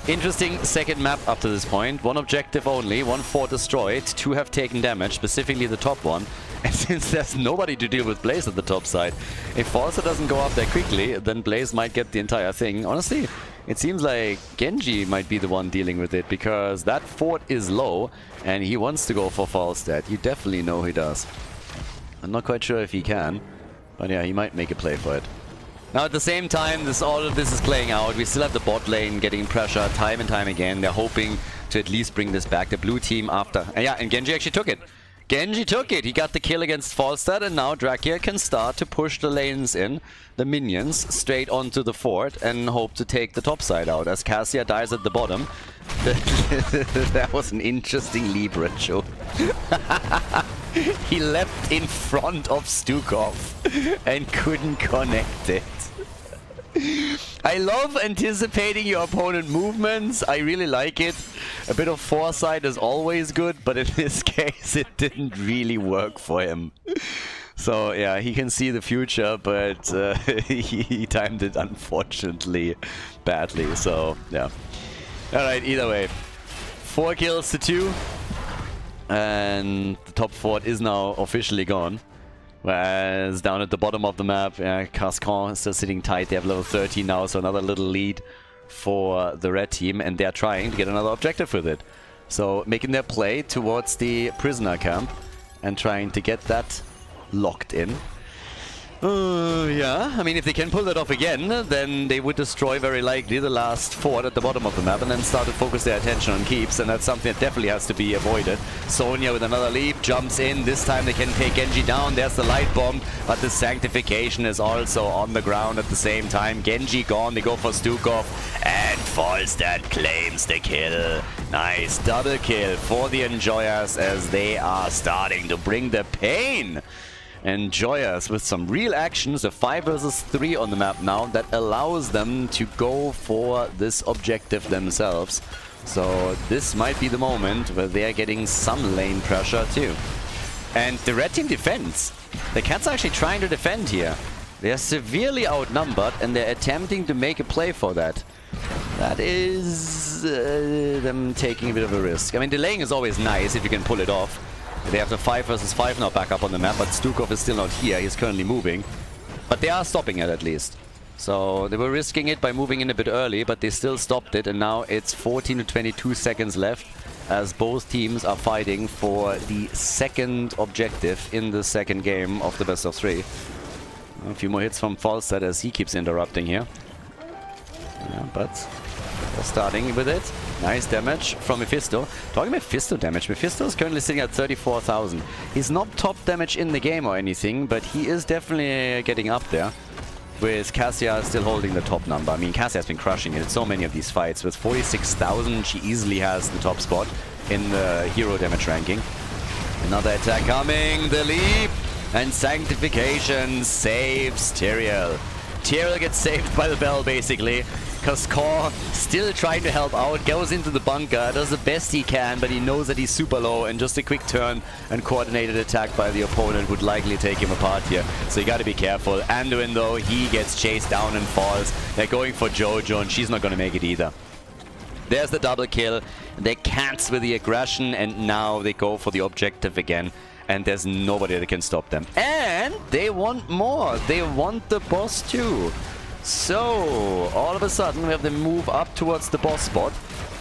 Interesting second map up to this point. 1 objective only, 1 fort destroyed, 2 have taken damage, specifically the top one. And since there's nobody to deal with Blaze at the top side, if Falsa doesn't go up there quickly, then Blaze might get the entire thing. Honestly, it seems like Genji might be the one dealing with it, because that fort is low and he wants to go for Falstad. You definitely know he does. I'm not quite sure if he can, but yeah, he might make a play for it. Now at the same time, all of this is playing out. We still have the bot lane getting pressure time and time again. They're hoping to at least bring this back. The blue team after... yeah, and Genji actually took it. Genji took it. He got the kill against Falstad, and now Drakia can start to push the lanes in, the minions, straight onto the fort and hope to take the top side out as Cassia dies at the bottom. That was an interesting Libra show. He leapt in front of Stukov and couldn't connect it. I love anticipating your opponent movements. I really like it. A bit of foresight is always good, but in this case it didn't really work for him. So yeah, he can see the future, but he timed it unfortunately badly. So yeah. Alright, either way. 4 kills to 2. And the top fort is now officially gone. Whereas down at the bottom of the map, Cascan is still sitting tight. They have level 30 now, so another little lead for the red team. And they're trying to get another objective with it. So making their play towards the prisoner camp and trying to get that locked in. Yeah, I mean, if they can pull that off again, then they would destroy very likely the last fort at the bottom of the map and then start to focus their attention on keeps, and that's something that definitely has to be avoided. Sonya with another leap, jumps in. This time they can take Genji down. There's the light bomb, but the Sanctification is also on the ground at the same time. Genji gone, they go for Stukov, and Falstad claims the kill. Nice double kill for the Enjoyers as they are starting to bring the pain. Enjoyers with some real actions, a 5 versus 3 on the map now that allows them to go for this objective themselves. So this might be the moment where they're getting some lane pressure too. And the red team defends. The Cats are actually trying to defend here. They're severely outnumbered and they're attempting to make a play for that. That is them taking a bit of a risk. I mean, delaying is always nice if you can pull it off. They have the 5 versus 5 now back up on the map, but Stukov is still not here. He's currently moving. But they are stopping it at least. So they were risking it by moving in a bit early, but they still stopped it. And now it's 14 to 22 seconds left as both teams are fighting for the second objective in the second game of the best of 3. A few more hits from Falstad as he keeps interrupting here. Yeah, but they're starting with it. Nice damage from Mephisto. Talking Mephisto damage, Mephisto is currently sitting at 34,000. He's not top damage in the game or anything, but he is definitely getting up there. With Cassia still holding the top number. I mean, Cassia has been crushing it in so many of these fights. With 46,000, she easily has the top spot in the hero damage ranking. Another attack coming, the leap, and Sanctification saves Tyrael. Tyrael gets saved by the bell, basically. Because Core, still trying to help out, goes into the bunker, does the best he can, but he knows that he's super low, and just a quick turn and coordinated attack by the opponent would likely take him apart here. So you gotta be careful. Anduin, though, he gets chased down and falls. They're going for Jojo, and she's not gonna make it either. There's the double kill. They Cats with the aggression, and now they go for the objective again. And there's nobody that can stop them. And they want more. They want the boss too. So, all of a sudden, we have them move up towards the boss spot,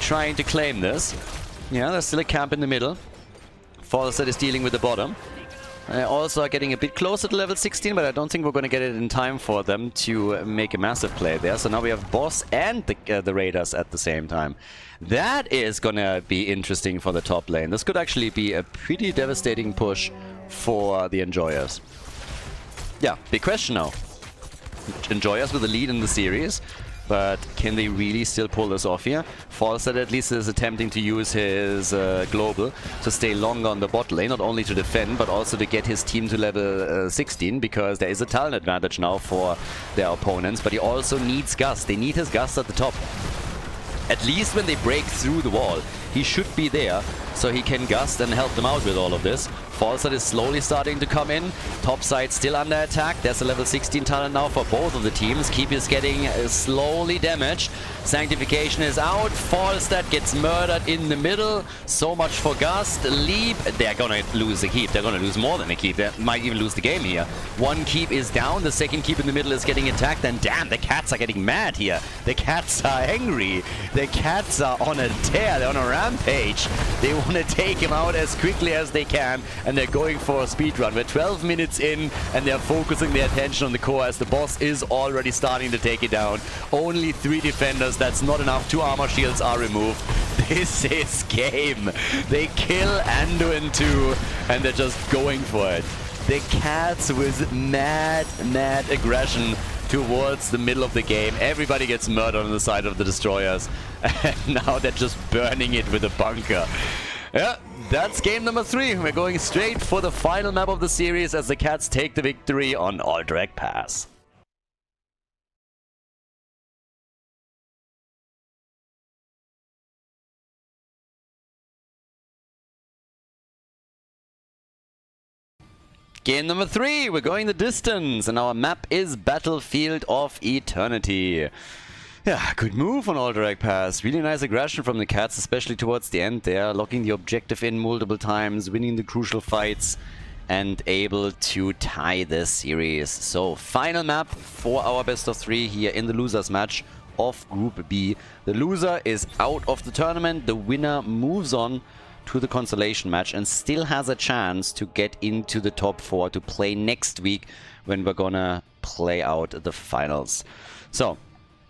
trying to claim this. Yeah, there's still a camp in the middle. Falstad is dealing with the bottom. Also are getting a bit closer to level 16, but I don't think we're going to get it in time for them to make a massive play there. So now we have boss and the raiders at the same time. That is going to be interesting for the top lane. This could actually be a pretty devastating push for the Enjoyers. Yeah, big question now. Enjoyers with the lead in the series, but can they really still pull this off here? Falstad at least is attempting to use his global to stay longer on the bot lane, not only to defend, but also to get his team to level 16, because there is a talent advantage now for their opponents, but he also needs Gust. They need his Gust at the top. At least when they break through the wall, he should be there, so he can Gust and help them out with all of this. Falstad is slowly starting to come in. Top side still under attack. There's a level 16 talent now for both of the teams. Keep is getting slowly damaged. Sanctification is out. Falstad gets murdered in the middle. So much for Gust. Leap. They're gonna lose the keep. They're gonna lose more than a keep. They might even lose the game here. One keep is down. The second keep in the middle is getting attacked. And damn, the Cats are getting mad here. The Cats are angry. The Cats are on a tear. They're on a rampage. They want to take him out as quickly as they can. And they're going for a speed run. We're 12 minutes in and they're focusing their attention on the core as the boss is already starting to take it down. Only 3 defenders, that's not enough. 2 armor shields are removed. This is game. They kill Anduin too and they're just going for it. The Cats with mad aggression towards the middle of the game. Everybody gets murdered on the side of the destroyers. And now they're just burning it with a bunker. Yeah, that's game number 3. We're going straight for the final map of the series as the Cats take the victory on Alderac Pass. Game number 3, we're going the distance, and our map is Battlefield of Eternity. Yeah, good move on Alderac Pass. Really nice aggression from the Cats, especially towards the end there, locking the objective in multiple times, winning the crucial fights, and able to tie this series. So, final map for our best of 3 here in the losers match of Group B. The loser is out of the tournament. The winner moves on to the consolation match and still has a chance to get into the top 4 to play next week when we're gonna play out the finals. So,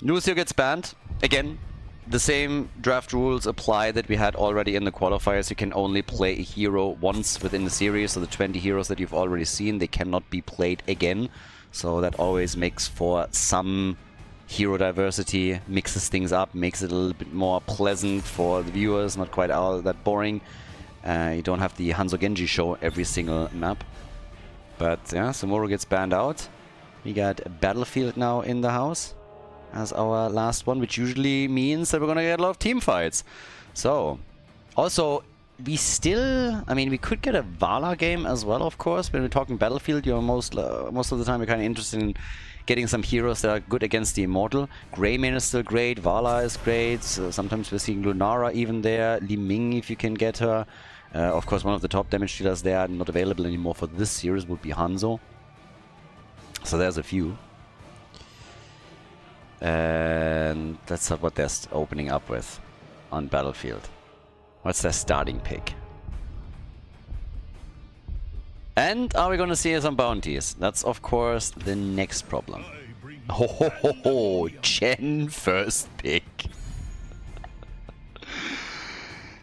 Lucio gets banned. Again, the same draft rules apply that we had already in the qualifiers. You can only play a hero once within the series, so the 20 heroes that you've already seen, they cannot be played again. So that always makes for some hero diversity, mixes things up, makes it a little bit more pleasant for the viewers, not quite all that boring. You don't have the Hanzo Genji show every single map. But yeah, Samuro gets banned out. We got Battlefield now in the house as our last one, which usually means that we're gonna get a lot of team fights. So, also, we still, I mean, we could get a Vala game as well, of course. When we're talking Battlefield, you're most of the time you're kind of interested in getting some heroes that are good against the Immortal. Greymane is still great, Vala is great, sometimes we're seeing Lunara even there, Li Ming if you can get her. Of course, one of the top damage dealers there, not available anymore for this series, would be Hanzo. So there's a few. And that's what they're opening up with on Battlefield. What's their starting pick? And are we going to see some bounties? That's of course the next problem. Ho ho ho ho! Chen first pick.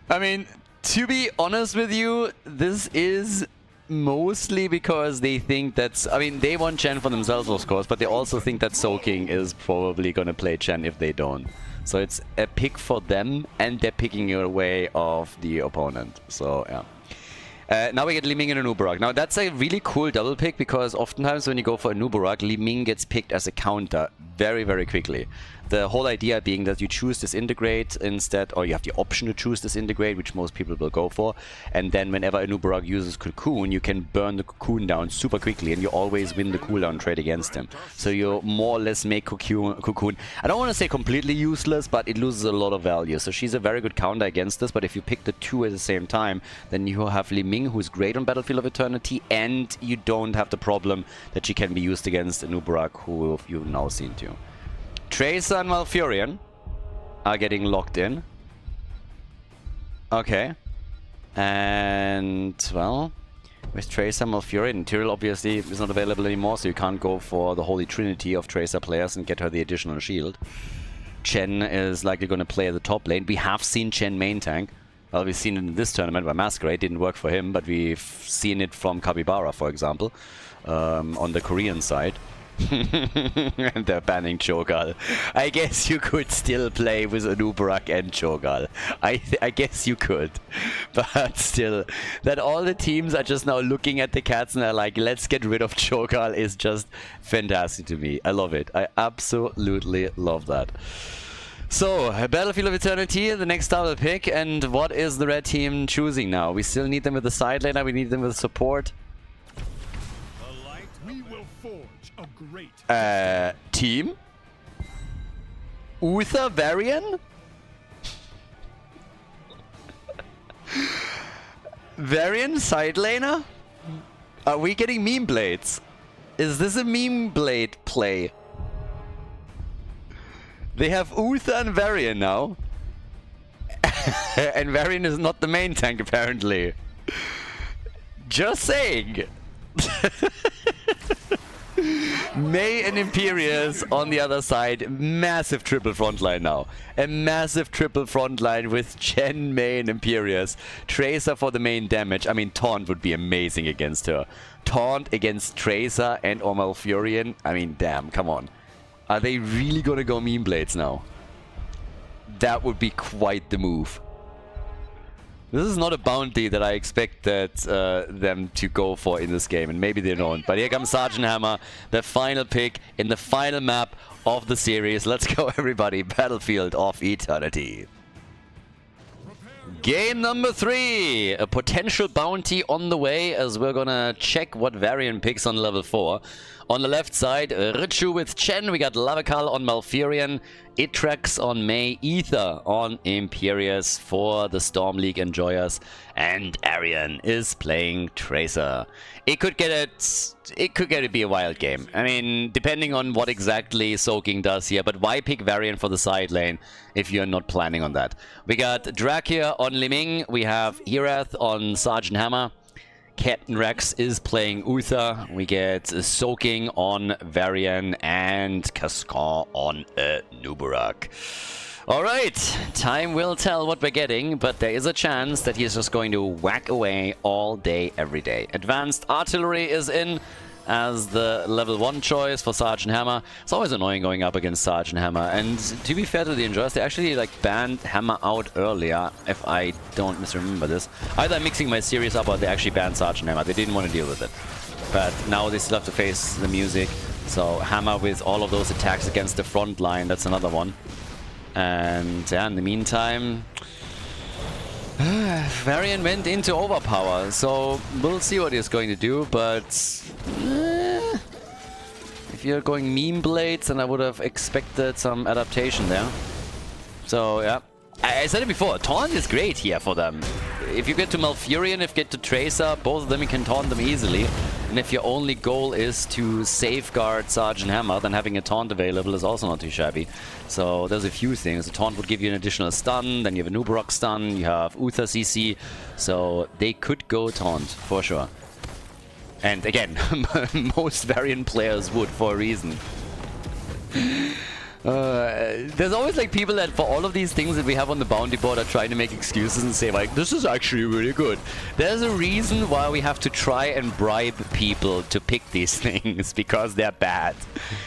I mean, to be honest with you, this is mostly because they think that's... I mean, they want Chen for themselves, of course, but they also think that Soaking is probably going to play Chen if they don't. So it's a pick for them, and they're picking it away of the opponent. So, yeah. Now we get Li Ming and a Nubarak. Now that's a really cool double pick, because oftentimes when you go for a Nubarak, Li Ming gets picked as a counter very, very quickly. The whole idea being that you choose Disintegrate instead, or you have the option to choose Disintegrate, which most people will go for, and then whenever a Nubarak uses Cocoon, you can burn the Cocoon down super quickly, and you always win the cooldown trade against him. So you more or less make Cocoon, I don't want to say completely useless, but it loses a lot of value. So she's a very good counter against this, but if you pick the two at the same time, then you have Li Ming, who's great on Battlefield of Eternity, and you don't have the problem that she can be used against a Nubarak, who you've now seen too. Tracer and Malfurion are getting locked in. Okay. And, well, with Tracer, Malfurion, Tyrael obviously is not available anymore, so you can't go for the Holy Trinity of Tracer players and get her the additional shield. Chen is likely going to play at the top lane. We have seen Chen main tank. Well, we've seen it in this tournament by Masquerade. Didn't work for him, but we've seen it from Capybara, for example, on the Korean side. And they're banning Cho'Gall. I guess you could still play with Anubarak and Cho'Gall. I guess you could. But still, that all the teams are just now looking at the cats and are like, let's get rid of Cho'Gall is just fantastic to me. I love it. I absolutely love that. So, Battlefield of Eternity, the next double pick. And what is the red team choosing now? We still need them with the side laner. We need them with support. Team? Uther Varian? Varian side laner? Are we getting meme blades? Is this a meme blade play? They have Uther and Varian now. And Varian is not the main tank apparently. Just saying. Mei and Imperius on the other side. Massive triple frontline now. A massive triple frontline with Chen, Mei and Imperius. Tracer for the main damage. I mean, Taunt would be amazing against her. Taunt against Tracer and or Malfurion. I mean, damn, come on. Are they really gonna go meme blades now? That would be quite the move. This is not a bounty that I expect them to go for in this game, and maybe they don't. But here comes Sergeant Hammer, the final pick in the final map of the series. Let's go, everybody. Battlefield of Eternity. Game number 3. A potential bounty on the way, as we're gonna check what Varian picks on level 4. On the left side, Richu with Chen. We got Lavakal on Malfurion, Itrex on Mei, Ether on Imperius for the Storm League Enjoyers, and Arian is playing Tracer. It could get to be a wild game. I mean, depending on what exactly Soaking does here, but why pick Varian for the side lane if you're not planning on that? We got Drak here on Liming, we have Hirath on Sergeant Hammer, Captain Rex is playing Uther, we get Soaking on Varian, and Cascan on Nubarak. Alright, time will tell what we're getting, but there is a chance that he's just going to whack away all day, every day. Advanced Artillery is in as the level 1 choice for Sergeant Hammer. It's always annoying going up against Sergeant Hammer, and to be fair to the Enjoyers, they actually like banned Hammer out earlier, if I don't misremember this. Either I'm mixing my series up or they actually banned Sergeant Hammer. They didn't want to deal with it. But now they still have to face the music, so Hammer with all of those attacks against the front line, that's another one. And yeah, in the meantime, Varian went into overpower, so we'll see what he's going to do, but if you're going meme blades, then I would have expected some adaptation there. So yeah, I said it before, taunt is great here for them. If you get to Malfurion, if you get to Tracer, both of them you can taunt them easily. And if your only goal is to safeguard Sergeant Hammer, then having a taunt available is also not too shabby. So there's a few things. The taunt would give you an additional stun, then you have a Nubarak stun, you have Uther CC, so they could go taunt, for sure. And again, most Varian players would, for a reason. There's always like people that for all of these things that we have on the bounty board are trying to make excuses and say like, this is actually really good. There's a reason why we have to try and bribe people to pick these things, because they're bad.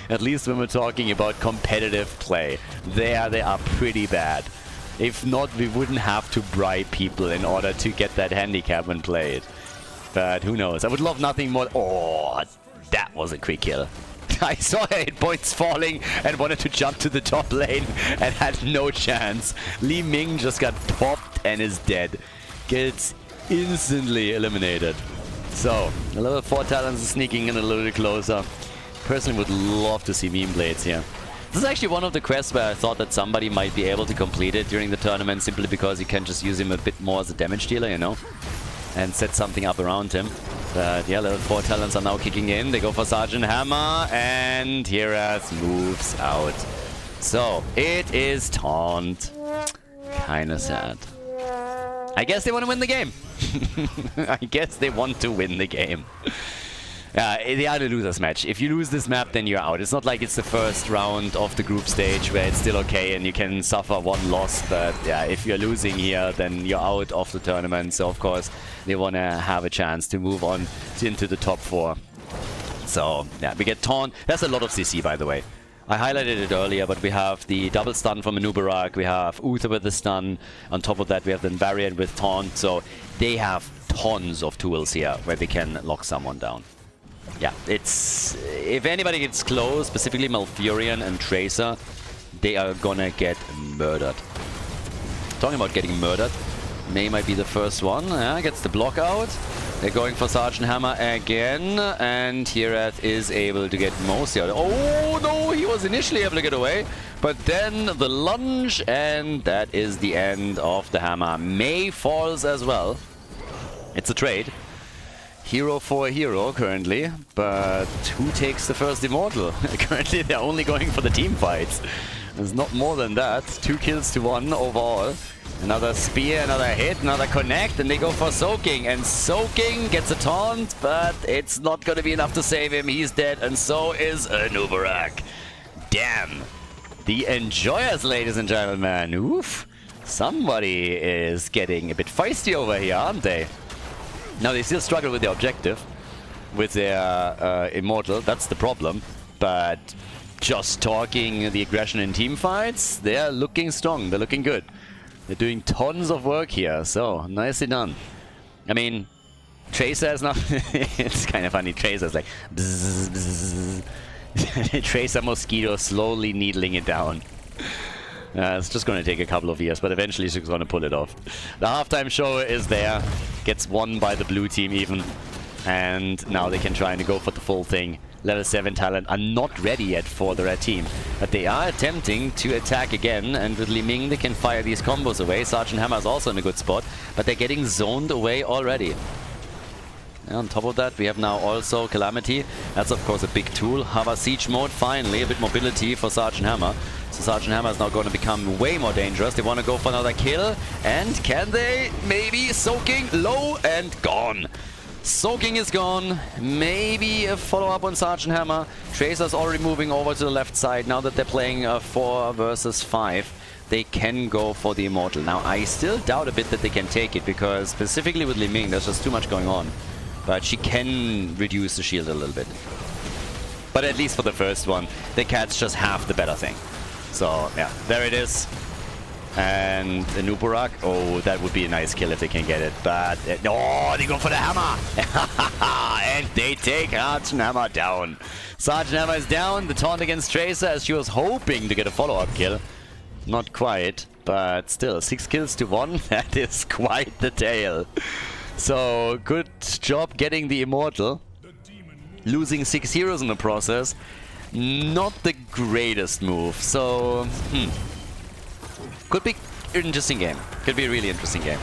At least when we're talking about competitive play. There they are pretty bad. If not, we wouldn't have to bribe people in order to get that handicap and play it. But who knows? I would love nothing more. Oh, that was a quick kill. I saw her hit points falling and wanted to jump to the top lane and had no chance. Li Ming just got popped and is dead. Gets instantly eliminated. So, the level 4 talents is sneaking in a little bit closer. Personally would love to see meme blades here. This is actually one of the quests where I thought that somebody might be able to complete it during the tournament simply because you can just use him a bit more as a damage dealer, you know? And set something up around him. But yeah, level 4 talents are now kicking in. They go for Sergeant Hammer, and Hirath moves out. So, it is taunt. Kinda sad. I guess they want to win the game. I guess they want to win the game. They are the losers match. If you lose this map, then you're out. It's not like it's the first round of the group stage where it's still okay and you can suffer one loss. But yeah, if you're losing here, then you're out of the tournament. So of course, they want to have a chance to move on into the top 4. So yeah, we get taunt. That's a lot of CC, by the way. I highlighted it earlier, but we have the double stun from Nubarak. We have Uther with the stun. On top of that, we have the Varian with taunt. So they have tons of tools here where they can lock someone down. Yeah, it's... if anybody gets close, specifically Malfurion and Tracer, they are gonna get murdered. Talking about getting murdered, Mei might be the first one. Yeah, gets the block out. They're going for Sergeant Hammer again, and Hirath is able to get Mosia. Oh no, he was initially able to get away, but then the lunge, and that is the end of the Hammer. Mei falls as well. It's a trade. Hero for a hero currently, but who takes the first Immortal? Currently they're only going for the team fights. There's not more than that. 2 kills to 1 overall. Another spear, another hit, another connect, and they go for Soaking. And Soaking gets a taunt, but it's not going to be enough to save him. He's dead, and so is Nubarak. Damn. The Enjoyers, ladies and gentlemen. Oof. Somebody is getting a bit feisty over here, aren't they? Now, they still struggle with their objective, with their Immortal. That's the problem. But just talking the aggression in team fights, they're looking strong. They're looking good. They're doing tons of work here, so nicely done. I mean, Tracer is not... it's kind of funny. Tracer's like... bzzz, bzzz. Tracer Mosquito slowly needling it down. It's just going to take a couple of years, but eventually she's going to pull it off. The halftime show is there. Gets won by the blue team even. And now they can try and go for the full thing. level 7 talent are not ready yet for the red team. But they are attempting to attack again, and with Li Ming they can fire these combos away. Sergeant Hammer is also in a good spot, but they're getting zoned away already. And on top of that, we have now also Calamity. That's of course a big tool. Hava Siege mode, finally, a bit mobility for Sergeant Hammer. So Sergeant Hammer is now going to become way more dangerous. They want to go for another kill. And can they? Maybe. Soaking, low and gone. Soaking is gone. Maybe a follow-up on Sergeant Hammer. Tracer's already moving over to the left side. Now that they're playing 4 versus 5, they can go for the Immortal. Now, I still doubt a bit that they can take it, because specifically with Li Ming, there's just too much going on. But she can reduce the shield a little bit. But at least for the first one, the Cats just have the better thing. So, yeah, there it is. And a Nuburak. Oh, that would be a nice kill if they can get it. But, oh, they go for the hammer. And they take Sergeant Hammer down. Sergeant Hammer is down. The taunt against Tracer, as she was hoping to get a follow-up kill. Not quite, but still, 6 kills to 1. That is quite the tale. So, good job getting the Immortal. Losing 6 heroes in the process. Not the greatest move. So, could be an interesting game. Could be a really interesting game.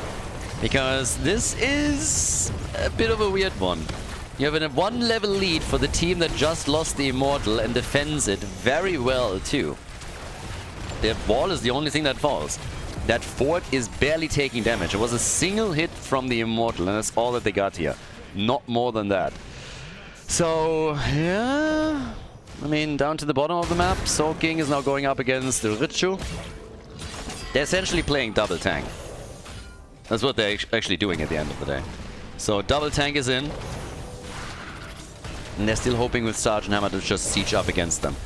Because this is a bit of a weird one. You have a 1-level lead for the team that just lost the Immortal and defends it very well too. Their wall is the only thing that falls. That fort is barely taking damage. It was a single hit from the Immortal, and that's all that they got here. Not more than that. So, yeah. I mean, down to the bottom of the map, Soaking is now going up against the Richu. They're essentially playing double tank. That's what they're actually doing at the end of the day. So, double tank is in. And they're still hoping with Sergeant Hammer to just siege up against them.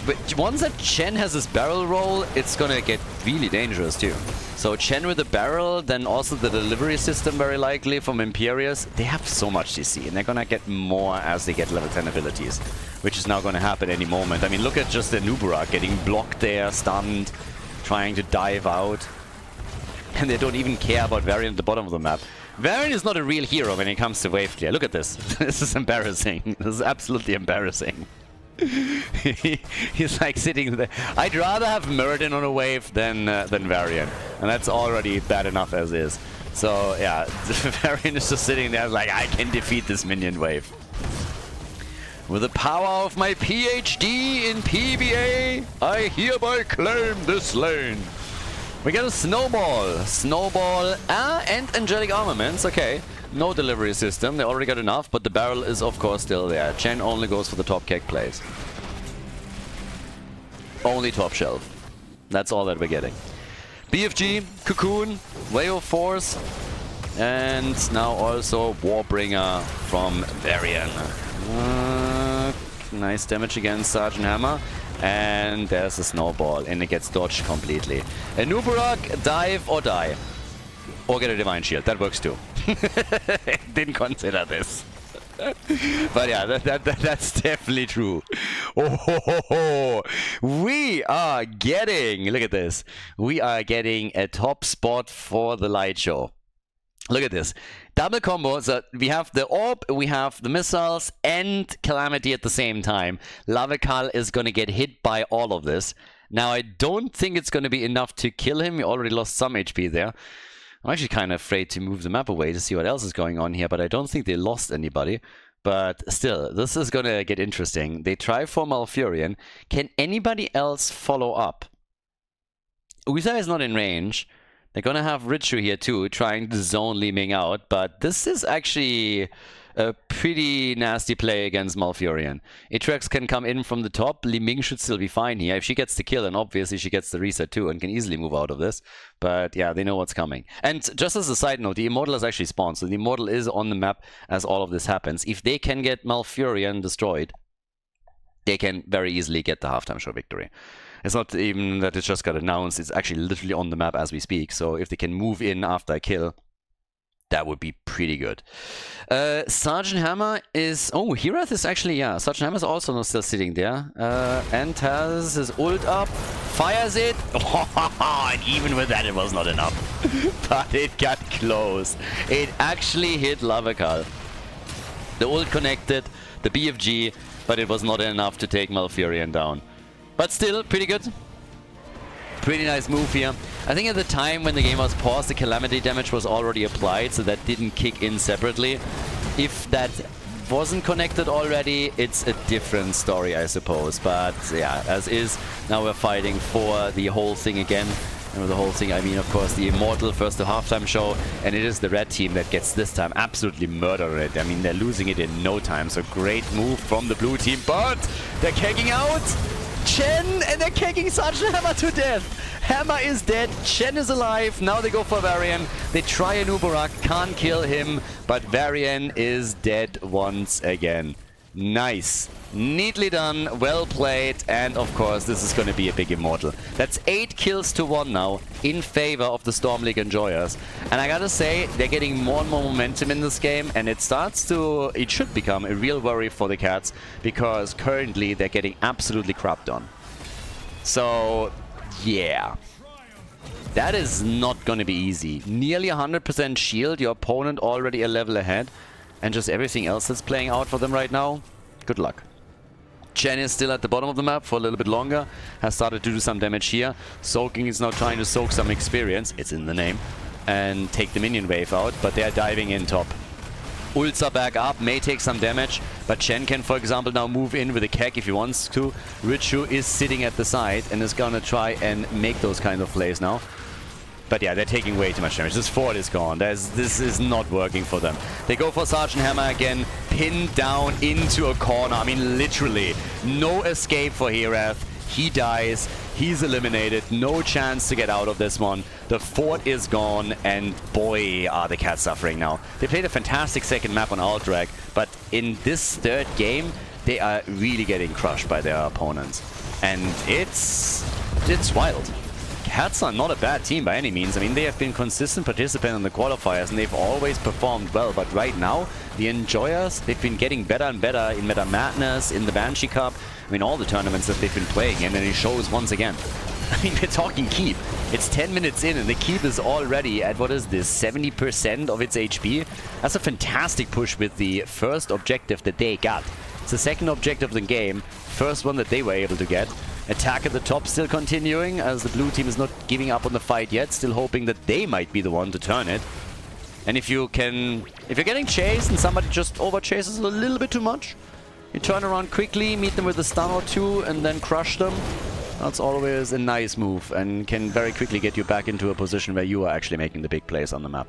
But once that Chen has his barrel roll, it's gonna get really dangerous too. So Chen with the barrel, then also the delivery system very likely from Imperius. They have so much CC, and they're gonna get more as they get level 10 abilities, which is now gonna happen any moment. I mean, look at just the Nuburak getting blocked there, stunned, trying to dive out. And they don't even care about Varian at the bottom of the map. Varian is not a real hero when it comes to wave clear. Look at this. This is embarrassing. This is absolutely embarrassing. He's like sitting there. I'd rather have Muradin on a wave than Varian, and that's already bad enough as is. So yeah, Varian is just sitting there like, I can defeat this minion wave. With the power of my PhD in PBA, I hereby claim this lane. We get a Snowball, and Angelic Armaments. Okay. No delivery system, they already got enough, but the barrel is of course still there. Chen only goes for the top cake plays. Only top shelf. That's all that we're getting. BFG, Cocoon, Way of Force, and now also Warbringer from Varian. Nice damage against Sergeant Hammer. And there's a Snowball, and it gets dodged completely. A Nuburak, dive or die. Or get a Divine Shield, that works too. Didn't consider this. But yeah, that's definitely true. Oh, we are getting, look at this. We are getting a top spot for the light show. Look at this. Double combo. So we have the orb, we have the missiles, and Calamity at the same time. Lavekal is going to get hit by all of this. Now, I don't think it's going to be enough to kill him. We already lost some HP there. I'm actually kind of afraid to move the map away to see what else is going on here, but I don't think they lost anybody. But still, this is going to get interesting. They try for Malfurion. Can anybody else follow up? Uza is not in range. They're going to have Richu here too, trying to zone Li Ming out, but this is actually a pretty nasty play against Malfurion. Atrax can come in from the top. Li Ming should still be fine here. If she gets the kill, then obviously she gets the reset too and can easily move out of this. But yeah, they know what's coming. And just as a side note, the Immortal has actually spawned. So the Immortal is on the map as all of this happens. If they can get Malfurion destroyed, they can very easily get the halftime show victory. It's not even that it just got announced. It's actually literally on the map as we speak. So if they can move in after a kill, that would be pretty good. Sergeant Hammer is... Oh, Hirath is actually... Yeah, Sergeant Hammer is also still sitting there. And has his ult up. Fires it. And even with that, it was not enough. But it got close. It actually hit Lavekal. The ult connected. The BFG but it was not enough to take Malfurion down. But still, pretty good. Pretty nice move here. I think at the time when the game was paused, the Calamity damage was already applied, so that didn't kick in separately. If that wasn't connected already, it's a different story, I suppose. But yeah, as is, now we're fighting for the whole thing again. And with the whole thing, I mean, of course, the Immortal first to halftime show, and it is the red team that gets this time absolutely murder it. I mean, they're losing it in no time, so great move from the blue team, but they're kicking out Chen, and they're kicking Sergeant Hammer to death. Hammer is dead, Chen is alive, now they go for Varian. They try a Nubarak, can't kill him, but Varian is dead once again. Nice. Neatly done, well played, and of course this is going to be a big Immortal. That's 8 kills to 1 now in favor of the Storm League Enjoyers. And I gotta say, they're getting more and more momentum in this game, and it should become a real worry for the Cats, because currently they're getting absolutely crapped on. So, yeah. That is not going to be easy. Nearly 100% shield, your opponent already a level ahead, and just everything else that's playing out for them right now. Good luck. Chen is still at the bottom of the map for a little bit longer, has started to do some damage here. Soaking is now trying to soak some experience, it's in the name, and take the minion wave out, but they're diving in top. Ults are back up, may take some damage, but Chen can, for example, now move in with a Kek if he wants to. Richu is sitting at the side and is gonna try and make those kind of plays now. But yeah, they're taking way too much damage. This fort is gone. This is not working for them. They go for Sergeant Hammer again, pinned down into a corner. I mean, literally, no escape for Herath. He dies, he's eliminated, no chance to get out of this one. The fort is gone, and boy, are the Cats suffering now. They played a fantastic second map on Altdrag, but in this third game, they are really getting crushed by their opponents. And it's wild. Cats are not a bad team by any means. I mean, they have been consistent participants in the qualifiers and they've always performed well. But right now, the Enjoyers, they've been getting better and better in Meta Madness, in the Banshee Cup. I mean, all the tournaments that they've been playing in, and it shows once again. I mean, we're talking Keep. It's 10 minutes in and the Keep is already at, what is this, 70% of its HP? That's a fantastic push with the first objective that they got. It's the second objective of the game, first one that they were able to get. Attack at the top still continuing, as the blue team is not giving up on the fight yet, still hoping that they might be the one to turn it. And if you're getting chased and somebody just over chases a little bit too much, you turn around quickly, meet them with a stun or two, and then crush them. That's always a nice move and can very quickly get you back into a position where you are actually making the big plays on the map.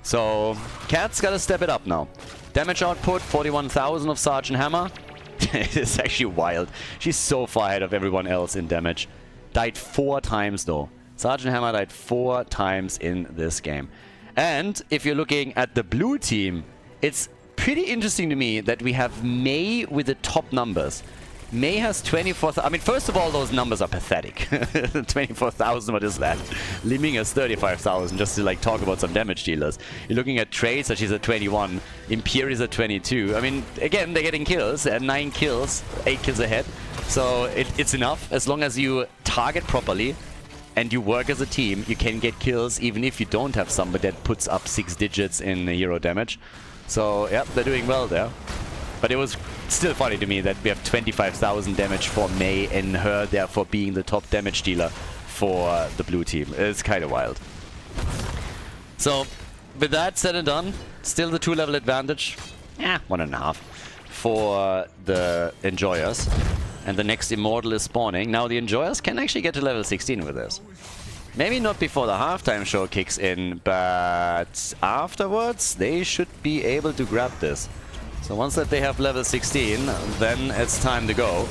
So, Cat's gotta step it up now. Damage output, 41,000 of Sergeant Hammer. It's actually wild. She's so far ahead of everyone else in damage. Died 4 times though. Sergeant Hammer died 4 times in this game. And if you're looking at the blue team, it's pretty interesting to me that we have Mei with the top numbers. Mei has 24,000. I mean, first of all, those numbers are pathetic. 24,000, what is that? Li Ming has 35,000, just to like talk about some damage dealers. You're looking at Tracer, she's at 21. Imperi's at 22. I mean, again, they're getting kills. They're at 9 kills, 8 kills ahead. So it's enough. As long as you target properly and you work as a team, you can get kills even if you don't have somebody that puts up 6 digits in hero damage. So, yeah, they're doing well there. But it was still funny to me that we have 25,000 damage for Mei and her therefore being the top damage dealer for the blue team. It's kind of wild. So, with that said and done, still the 2-level advantage. 1.5 for the Enjoyers. And the next Immortal is spawning. Now the Enjoyers can actually get to level 16 with this. Maybe not before the halftime show kicks in, but afterwards they should be able to grab this. So once that they have level 16, then it's time to go.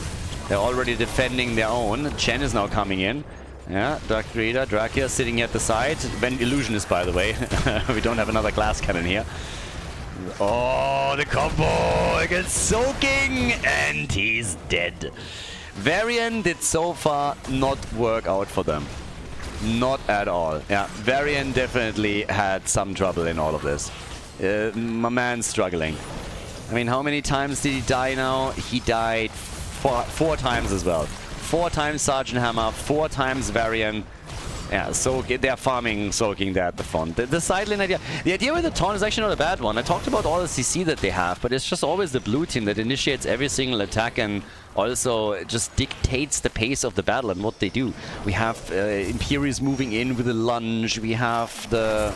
They're already defending their own. Chen is now coming in. Yeah, Dark Reader, Drakia sitting at the side. When Illusionist, by the way. We don't have another glass cannon here. Oh, the combo against Soaking, and he's dead. Varian did so far not work out for them. Not at all. Yeah, Varian definitely had some trouble in all of this. My man's struggling. I mean, how many times did he die now? He died 4 times as well. 4 times Sergeant Hammer, 4 times Varian. Yeah, so they're farming, soaking that at the front. The side lane idea, the idea with the taunt is actually not a bad one. I talked about all the CC that they have, but it's just always the blue team that initiates every single attack and also just dictates the pace of the battle and what they do. We have Imperius moving in with a lunge. We have the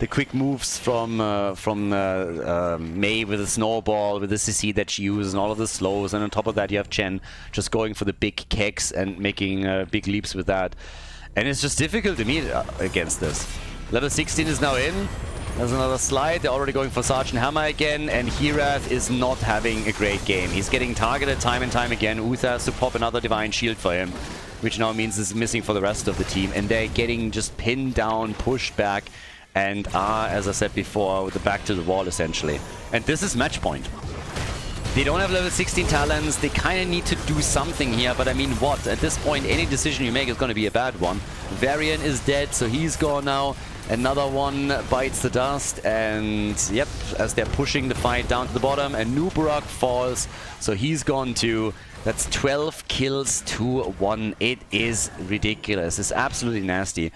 quick moves from Mei with a snowball, with the CC that she uses, and all of the slows. And on top of that, you have Chen just going for the big kicks and making big leaps with that. And it's just difficult to meet against this. Level 16 is now in. There's another slide. They're already going for Sergeant Hammer again, and Hirath is not having a great game. He's getting targeted time and time again. Uther has to pop another Divine Shield for him, which now means it's missing for the rest of the team. And they're getting just pinned down, pushed back, and are, as I said before, with the back to the wall, essentially. And this is match point. They don't have level 16 talents. They kind of need to do something here, but I mean, what? At this point, any decision you make is going to be a bad one. Varian is dead, so he's gone now. Another one bites the dust, and yep, as they're pushing the fight down to the bottom, and Nubarak falls, so he's gone too. That's 12 kills to 1. It is ridiculous. It's absolutely nasty.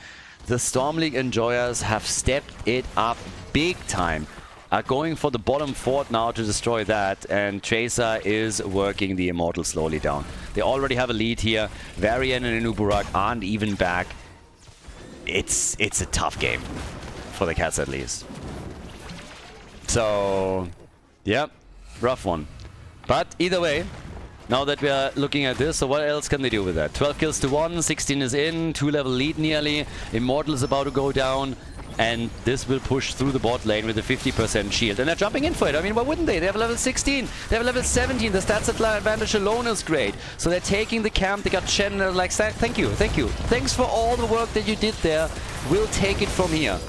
The Storm League enjoyers have stepped it up big time. Are going for the bottom fort now to destroy that, and Tracer is working the Immortal slowly down. They already have a lead here. Varian and Nubarak aren't even back. It's a tough game for the Cats, at least. So, yeah, rough one. But either way, now that we are looking at this, so what else can they do with that? 12 kills to 1, 16 is in, 2-level lead nearly. Immortal is about to go down, and this will push through the bot lane with a 50% shield. And they're jumping in for it. I mean, why wouldn't they? They have level 16. They have level 17. The stats advantage alone is great. So they're taking the camp. They got Chen. They're like, thank you, thank you. Thanks for all the work that you did there. We'll take it from here.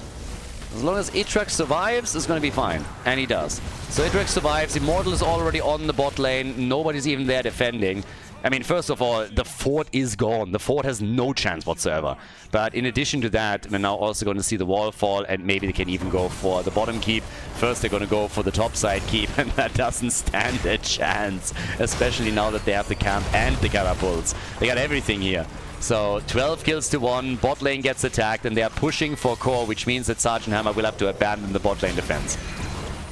As long as Itrax survives, it's going to be fine. And he does. So Itrax survives. Immortal is already on the bot lane. Nobody's even there defending. I mean, first of all, the fort is gone. The fort has no chance whatsoever. But in addition to that, we're now also going to see the wall fall, and maybe they can even go for the bottom keep. First, they're going to go for the top side keep, and that doesn't stand a chance. Especially now that they have the camp and the catapults. They got everything here. So 12 kills to 1, bot lane gets attacked, and they are pushing for core, which means that Sergeant Hammer will have to abandon the bot lane defense.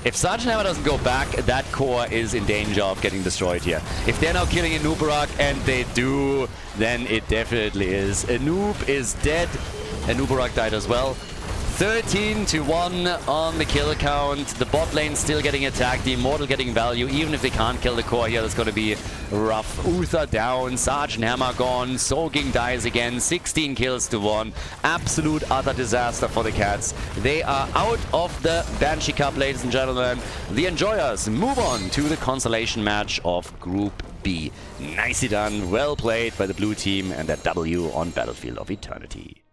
If Sergeant Hammer doesn't go back, that core is in danger of getting destroyed here. If they're now killing a Nubarak, and they do, then it definitely is. A noob is dead. A Nubarak died as well. 13 to 1 on the kill count. The bot lane still getting attacked. The Immortal getting value. Even if they can't kill the core here, that's going to be rough. Uther down. Sergeant Hammer gone. Soaking dies again. 16 kills to 1. Absolute utter disaster for the Cats. They are out of the Banshee Cup, ladies and gentlemen. The Enjoyers move on to the consolation match of Group B. Nicely done. Well played by the blue team, and that W on Battlefield of Eternity.